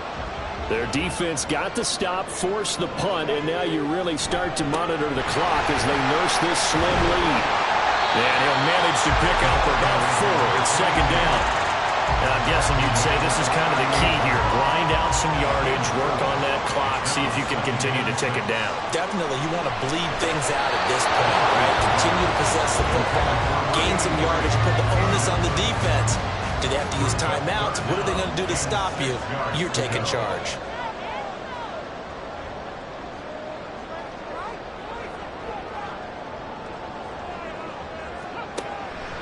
Their defense got the stop, forced the punt, and now you really start to monitor the clock as they nurse this slim lead. And he'll manage to pick up about 4 at second down. And I'm guessing you'd say this is kind of the key here. Grind out some yardage, work on that clock, see if you can continue to tick it down. Definitely, you want to bleed things out at this point, right? Continue to possess the football, gain some yardage, put the onus on the defense. Do they have to use timeouts? What are they going to do to stop you? You're taking charge.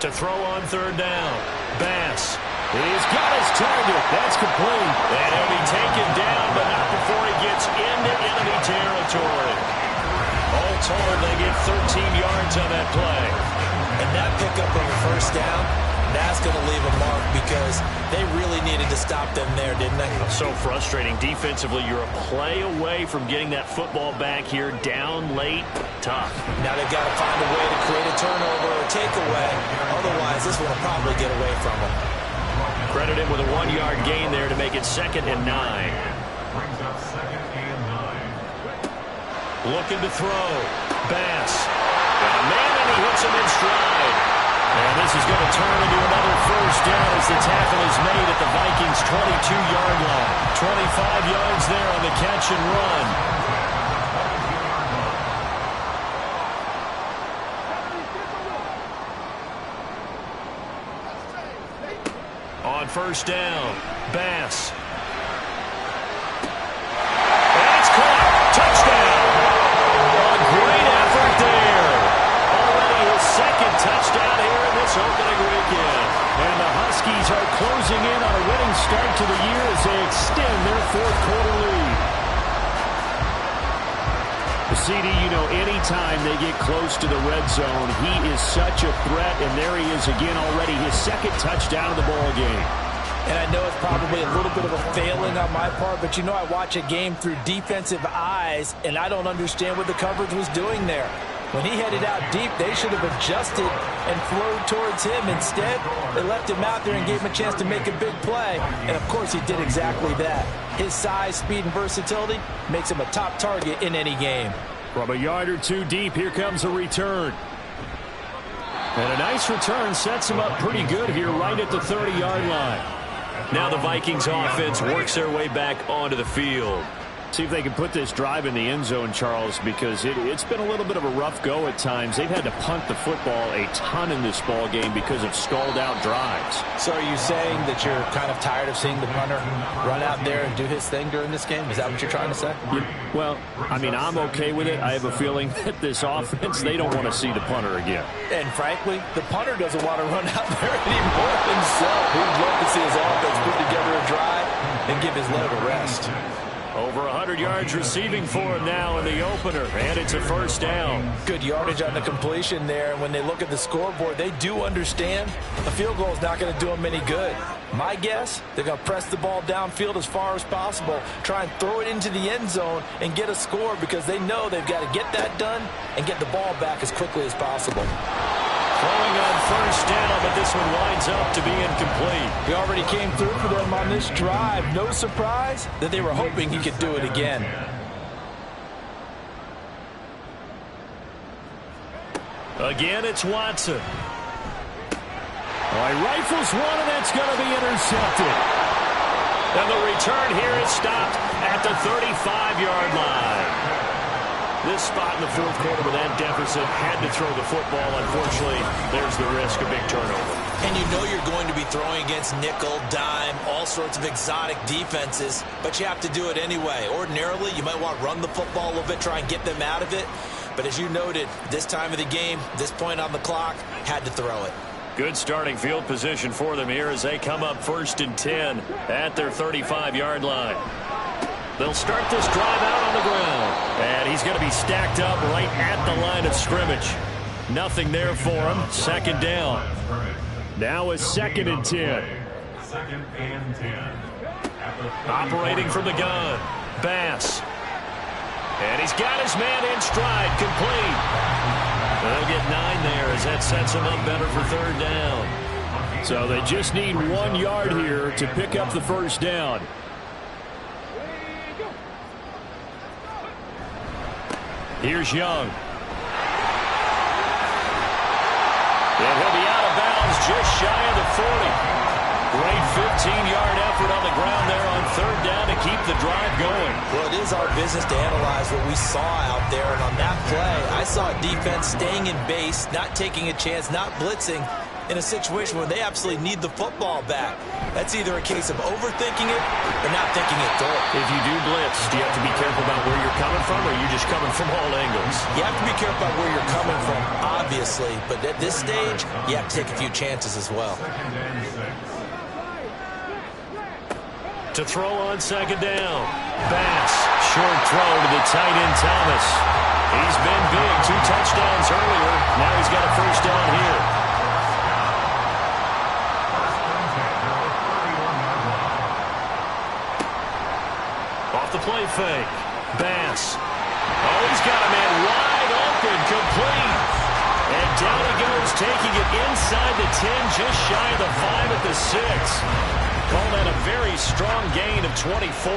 To throw on third down. Bass. He's got his target. That's complete. And he'll be taken down, but not before he gets into enemy territory. All told, they get 13 yards on that play. And that pickup of a first down, that's going to leave a mark because they really needed to stop them there, didn't they? So frustrating. Defensively, you're a play away from getting that football back here. Down late. Tough. Now they've got to find a way to create a turnover or takeaway. Otherwise, this one will probably get away from them. Credit him with a 1-yard gain there to make it 2nd and 9. Brings up 2nd and 9. Looking to throw. Bass. Got a man, and he hits him in stride. And this is going to turn into another first down as the tackle is made at the Vikings' 22-yard line. 25 yards there on the catch and run. On first down, Bass. And it's caught. Touchdown. A great effort there. Already his 2nd touchdown here in this opening weekend. And the Huskies are closing in on a winning start to the year as they extend their 4th quarter lead. CD, you know, anytime they get close to the red zone, he is such a threat, and there he is again already, his 2nd touchdown of the ball game. And I know it's probably a little bit of a failing on my part, but you know I watch a game through defensive eyes, and I don't understand what the coverage was doing there. When he headed out deep, they should have adjusted and flowed towards him. Instead, they left him out there and gave him a chance to make a big play. And, of course, he did exactly that. His size, speed, and versatility makes him a top target in any game. From a yard or two deep, here comes a return. And a nice return sets him up pretty good here right at the 30-yard line. Now the Vikings offense works their way back onto the field. See if they can put this drive in the end zone, Charles, because it's been a little bit of a rough go at times. They've had to punt the football a ton in this ball game because of stalled-out drives. So are you saying that you're kind of tired of seeing the punter run out there and do his thing during this game? Is that what you're trying to say? Well, I mean, I'm okay with it. I have a feeling that this offense, they don't want to see the punter again. And frankly, the punter doesn't want to run out there anymore himself. He'd love to see his offense put together a drive and give his leg a rest. Over 100 yards receiving for him now in the opener, and it's a first down. Good yardage on the completion there, and when they look at the scoreboard, they do understand a field goal is not going to do them any good. My guess, they're going to press the ball downfield as far as possible, try and throw it into the end zone and get a score because they know they've got to get that done and get the ball back as quickly as possible. Throwing on first down, but this one winds up to be incomplete. He already came through for them on this drive. No surprise that they were hoping he could do it again. Again, it's Watson. He rifles one, and that's going to be intercepted. And the return here is stopped at the 35-yard line. This spot in the 4th quarter with that deficit had to throw the football. Unfortunately, there's the risk of big turnover. And you know you're going to be throwing against nickel, dime, all sorts of exotic defenses, but you have to do it anyway. Ordinarily, you might want to run the football a little bit, try and get them out of it. But as you noted, this time of the game, this point on the clock, had to throw it. Good starting field position for them here as they come up 1st and 10 at their 35-yard line. They'll start this drive out on the ground. And he's going to be stacked up right at the line of scrimmage. Nothing there for him. 2nd down. Now it's 2nd and 10. 2nd and 10. Operating from the gun. Bass. And he's got his man in stride. Complete. They'll get 9 there as that sets him up better for 3rd down. So they just need 1 yard here to pick up the first down. Here's Young. And he'll be out of bounds just shy of the 40. Great 15-yard effort on the ground there on 3rd down to keep the drive going. Well, it is our business to analyze what we saw out there. And on that play, I saw a defense staying in base, not taking a chance, not blitzing in a situation where they absolutely need the football back. That's either a case of overthinking it or not thinking it through. If you do blitz, do you have to be careful about where you're coming from, or are you just coming from all angles? You have to be careful about where you're coming from, obviously, but at this stage, you have to take a few chances as well. To throw on second down. Bass, short throw to the tight end Thomas. He's been big, 2 touchdowns earlier. Now he's got a first down here. Off the play fake. Bass. Oh, he's got a man wide open, complete. And down he goes, taking it inside the 10, just shy of the 5 at the 6. Call that a very strong gain of 24.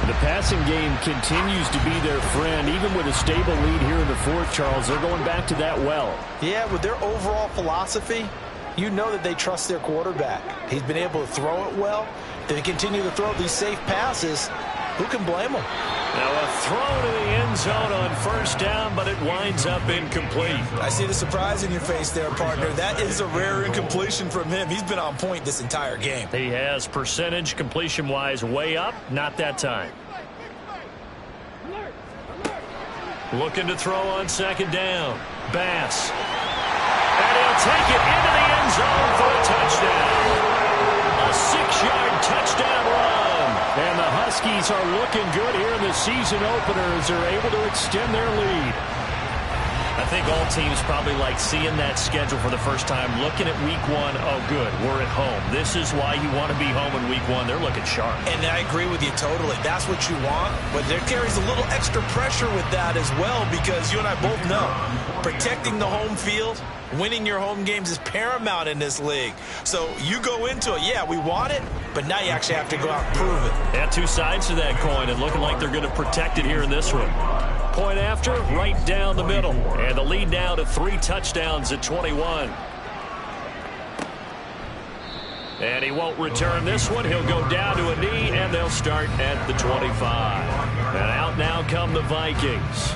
The passing game continues to be their friend. Even with a stable lead here in the fourth, Charles, they're going back to that well. Yeah, with their overall philosophy, you know that they trust their quarterback. He's been able to throw it well. They continue to throw these safe passes. Who can blame them? Now a throw to the end zone on first down, but it winds up incomplete. I see the surprise in your face there, partner. That is a rare incompletion from him. He's been on point this entire game. He has percentage completion-wise way up, not that time. Looking to throw on second down. Bass. And he'll take it into the end zone for a touchdown. A 6-yard touchdown run. And the Huskies are looking good here in the season opener as they're able to extend their lead. I think all teams probably like seeing that schedule for the first time, looking at week 1. Oh, good, we're at home. This is why you want to be home in week 1. They're looking sharp. And I agree with you totally. That's what you want. But there carries a little extra pressure with that as well, because you and I both know protecting the home field, winning your home games is paramount in this league. So you go into it, yeah, we want it, but now you actually have to go out and prove it. Yeah, 2 sides to that coin, and looking like they're going to protect it here in this one. Point after, right down the middle. And the lead now to 3 touchdowns at 21. And he won't return this one. He'll go down to a knee, and they'll start at the 25. And out now come the Vikings.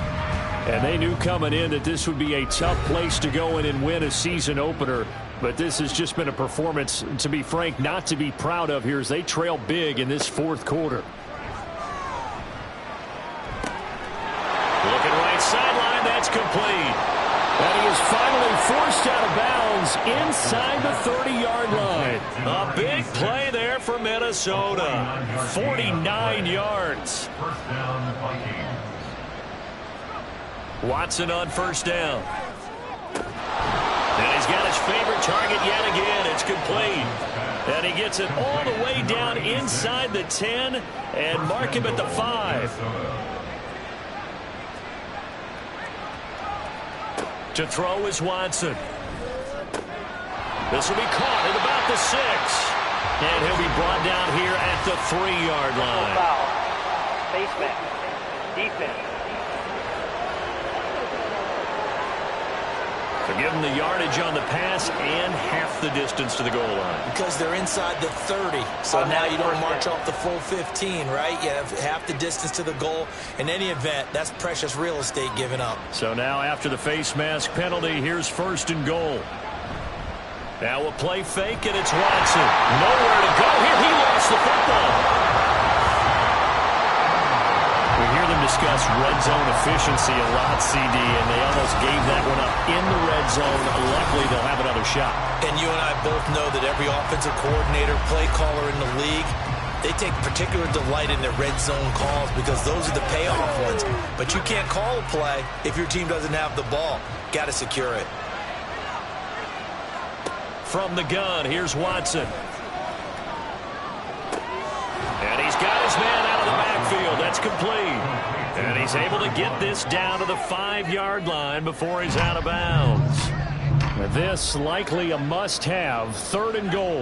And they knew coming in that this would be a tough place to go in and win a season opener. But this has just been a performance, to be frank, not to be proud of here as they trail big in this fourth quarter. Looking right sideline, that's complete. And he is finally forced out of bounds inside the 30-yard line. A big play there for Minnesota. 49 yards. First down, Vikings. Watson on first down. And he's got his favorite target yet again. It's complete. And he gets it all the way down inside the 10 and mark him at the 5. To throw is Watson. This will be caught at about the 6. And he'll be brought down here at the 3-yard line. Foul. Face mask. Defense. So give them the yardage on the pass and half the distance to the goal line. Because they're inside the 30. So now you don't march off the full 15, right? You have half the distance to the goal. In any event, that's precious real estate given up. So now after the face mask penalty, here's first and goal. Now a play fake, and it's Watson. Nowhere to go here. He lost the football. We hear them discuss red zone efficiency a lot, CD, and they almost gave that one up in the red zone. Luckily, they'll have another shot. And you and I both know that every offensive coordinator, play caller in the league, they take particular delight in their red zone calls because those are the payoff ones. But you can't call a play if your team doesn't have the ball. Got to secure it. From the gun, here's Watson. And he's got his man out of the backfield. That's complete. And he's able to get this down to the 5-yard line before he's out of bounds. This likely a must-have. Third and goal.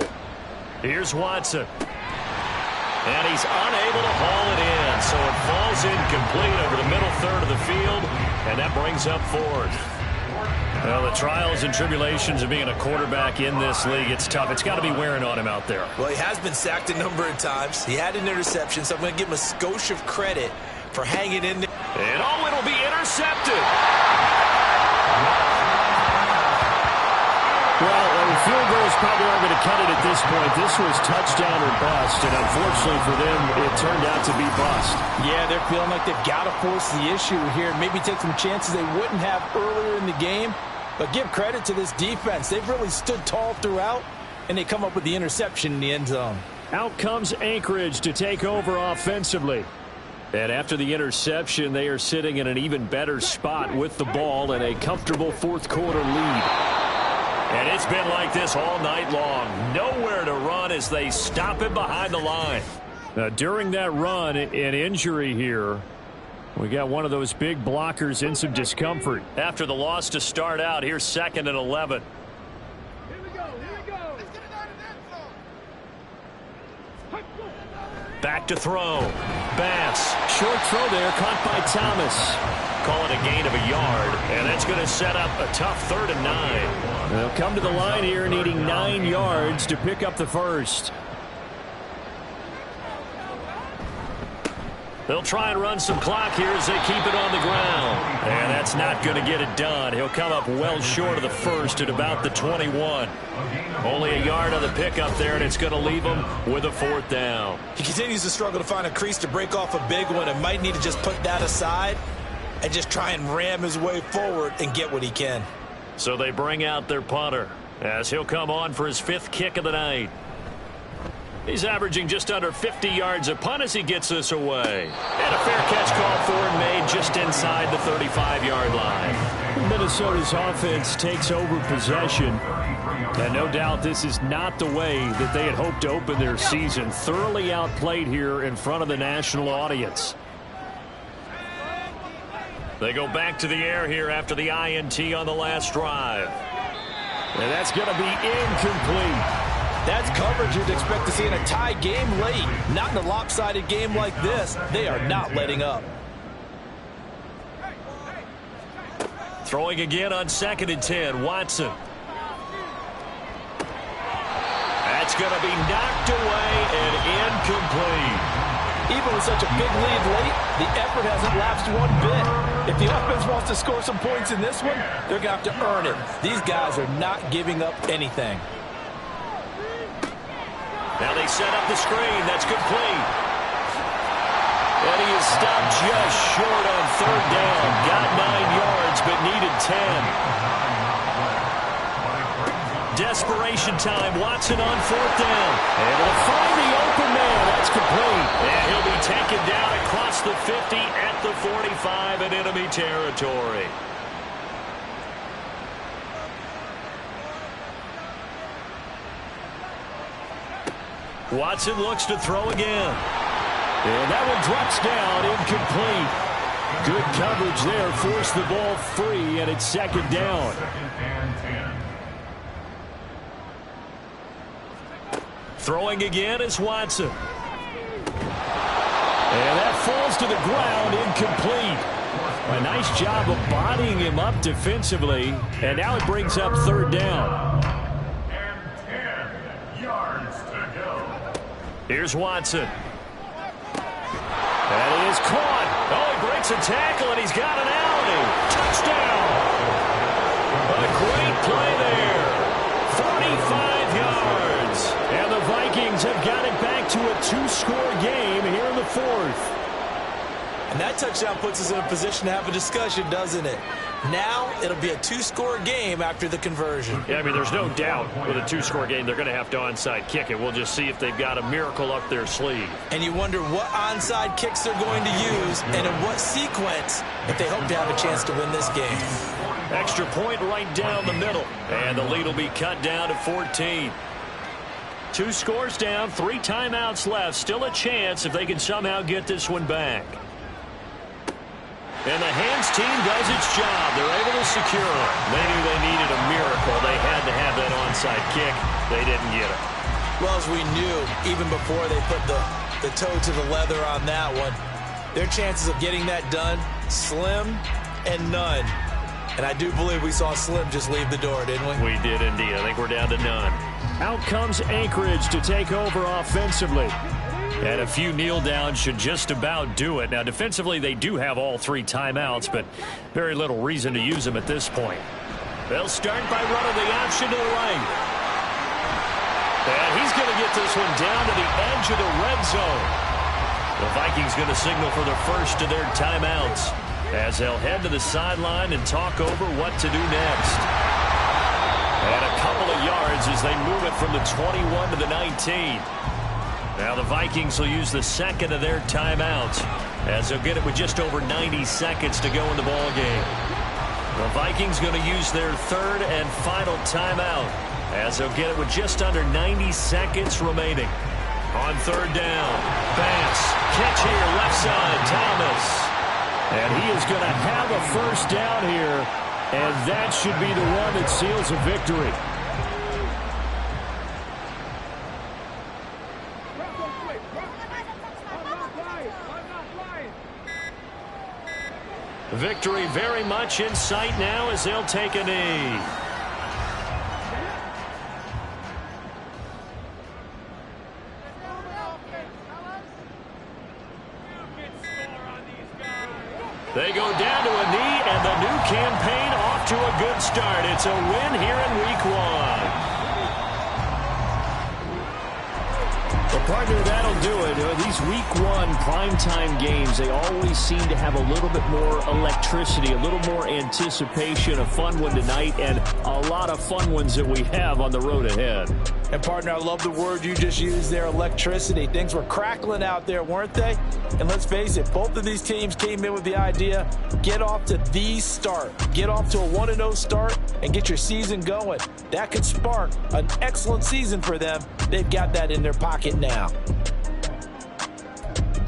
Here's Watson. And he's unable to haul it in. So it falls incomplete over the middle third of the field. And that brings up fourth. Well, the trials and tribulations of being a quarterback in this league, it's tough. It's got to be wearing on him out there. Well, he has been sacked a number of times. He had an interception, so I'm going to give him a skosh of credit for hanging in there. And oh, it'll be intercepted. Well, field goals probably aren't going to cut it at this point. This was touchdown or bust, and unfortunately for them, it turned out to be bust. Yeah, they're feeling like they've got to force the issue here. Maybe take some chances they wouldn't have earlier in the game. But give credit to this defense. They've really stood tall throughout, and they come up with the interception in the end zone. Out comes Anchorage to take over offensively. And after the interception, they are sitting in an even better spot with the ball and a comfortable fourth quarter lead. And it's been like this all night long. Nowhere to run as they stop him behind the line. During that run, an injury here. We got one of those big blockers in some discomfort. After the loss to start out, here's 2nd and 11. Back to throw. Bass. Short throw there, caught by Thomas. Call it a gain of a yard, and that's going to set up a tough 3rd and 9. They'll come to the line here needing 9 yards to pick up the first. They'll try and run some clock here as they keep it on the ground. And that's not going to get it done. He'll come up well short of the first at about the 21. Only a yard on the pickup there, and it's going to leave him with a 4th down. He continues to struggle to find a crease to break off a big one and might need to just put that aside and just try and ram his way forward and get what he can. So they bring out their punter as he'll come on for his 5th kick of the night. He's averaging just under 50 yards a punt as he gets this away. And a fair catch call for and made just inside the 35-yard line. Minnesota's offense takes over possession. And no doubt this is not the way that they had hoped to open their season. Thoroughly outplayed here in front of the national audience. They go back to the air here after the INT on the last drive. And that's going to be incomplete. That's coverage you'd expect to see in a tie game late. Not in a lopsided game like this. They are not letting up. Throwing again on 2nd and 10. Watson. That's going to be knocked away and incomplete. Even with such a big lead late, the effort hasn't lapsed one bit. If the offense wants to score some points in this one, they're going to have to earn it. These guys are not giving up anything. Now they set up the screen. That's complete. And he is stopped just short on 3rd down. Got 9 yards, but needed 10. Desperation time. Watson on 4th down. Able to find the open man. That's complete. And he'll be taken down across the 50 at the 45 in enemy territory. Watson looks to throw again. And that one drops down, incomplete. Good coverage there, forced the ball free, and it's 2nd down. Throwing again is Watson. And that falls to the ground, incomplete. A nice job of bodying him up defensively, and now it brings up 3rd down. Here's Watson. And it is caught. Oh, he breaks a tackle, and he's got an alley. Touchdown. A great play there. 45 yards. And the Vikings have got it back to a 2-score game here in the 4th. And that touchdown puts us in a position to have a discussion, doesn't it? Now it'll be a 2-score game after the conversion. Yeah, I mean, there's no doubt with a 2-score game they're going to have to onside kick it. We'll just see if they've got a miracle up their sleeve. And you wonder what onside kicks they're going to use and in what sequence if they hope to have a chance to win this game. Extra point right down the middle. And the lead will be cut down to 14. 2 scores down, 3 timeouts left. Still a chance if they can somehow get this one back. And the hands team does its job. They're able to secure it. They knew they needed a miracle. They had to have that onside kick. They didn't get it. Well, as we knew, even before they put the toe to the leather on that one, their chances of getting that done, slim and none. And I do believe we saw Slim just leave the door, didn't we? We did indeed. I think we're down to none. Out comes Anchorage to take over offensively. And a few kneel downs should just about do it. Now, defensively, they do have all 3 timeouts, but very little reason to use them at this point. They'll start by running the option to the right. And he's going to get this one down to the edge of the red zone. The Vikings going to signal for the first of their timeouts. as they'll head to the sideline and talk over what to do next. And a couple of yards as they move it from the 21 to the 19. Now the Vikings will use the second of their timeouts as they'll get it with just over 90 seconds to go in the ball game. The Vikings going to use their third and final timeout as they'll get it with just under 90 seconds remaining. On third down, pass, catch here, left side, Thomas. And he is going to have a first down here, and that should be the one that seals a victory. Victory very much in sight now as they'll take a knee. They go down to a knee, and the new campaign off to a good start. It's a win here in Week 1. Well, partner, that'll do it. These Week 1 primetime games, they always seem to have a little bit more electricity, a little more anticipation. A fun one tonight, and a lot of fun ones that we have on the road ahead. And, partner, I love the word you just used there, electricity. Things were crackling out there, weren't they? And let's face it, both of these teams came in with the idea, get off to the start. Get off to a 1-0 start and get your season going. That could spark an excellent season for them. They've got that in their pocket now.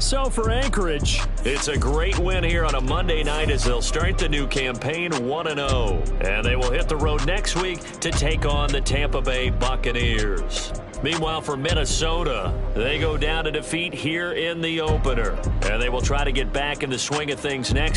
So for Anchorage, it's a great win here on a Monday night as they'll start the new campaign 1-0. And they will hit the road next week to take on the Tampa Bay Buccaneers. Meanwhile, for Minnesota, they go down to defeat here in the opener. And they will try to get back in the swing of things next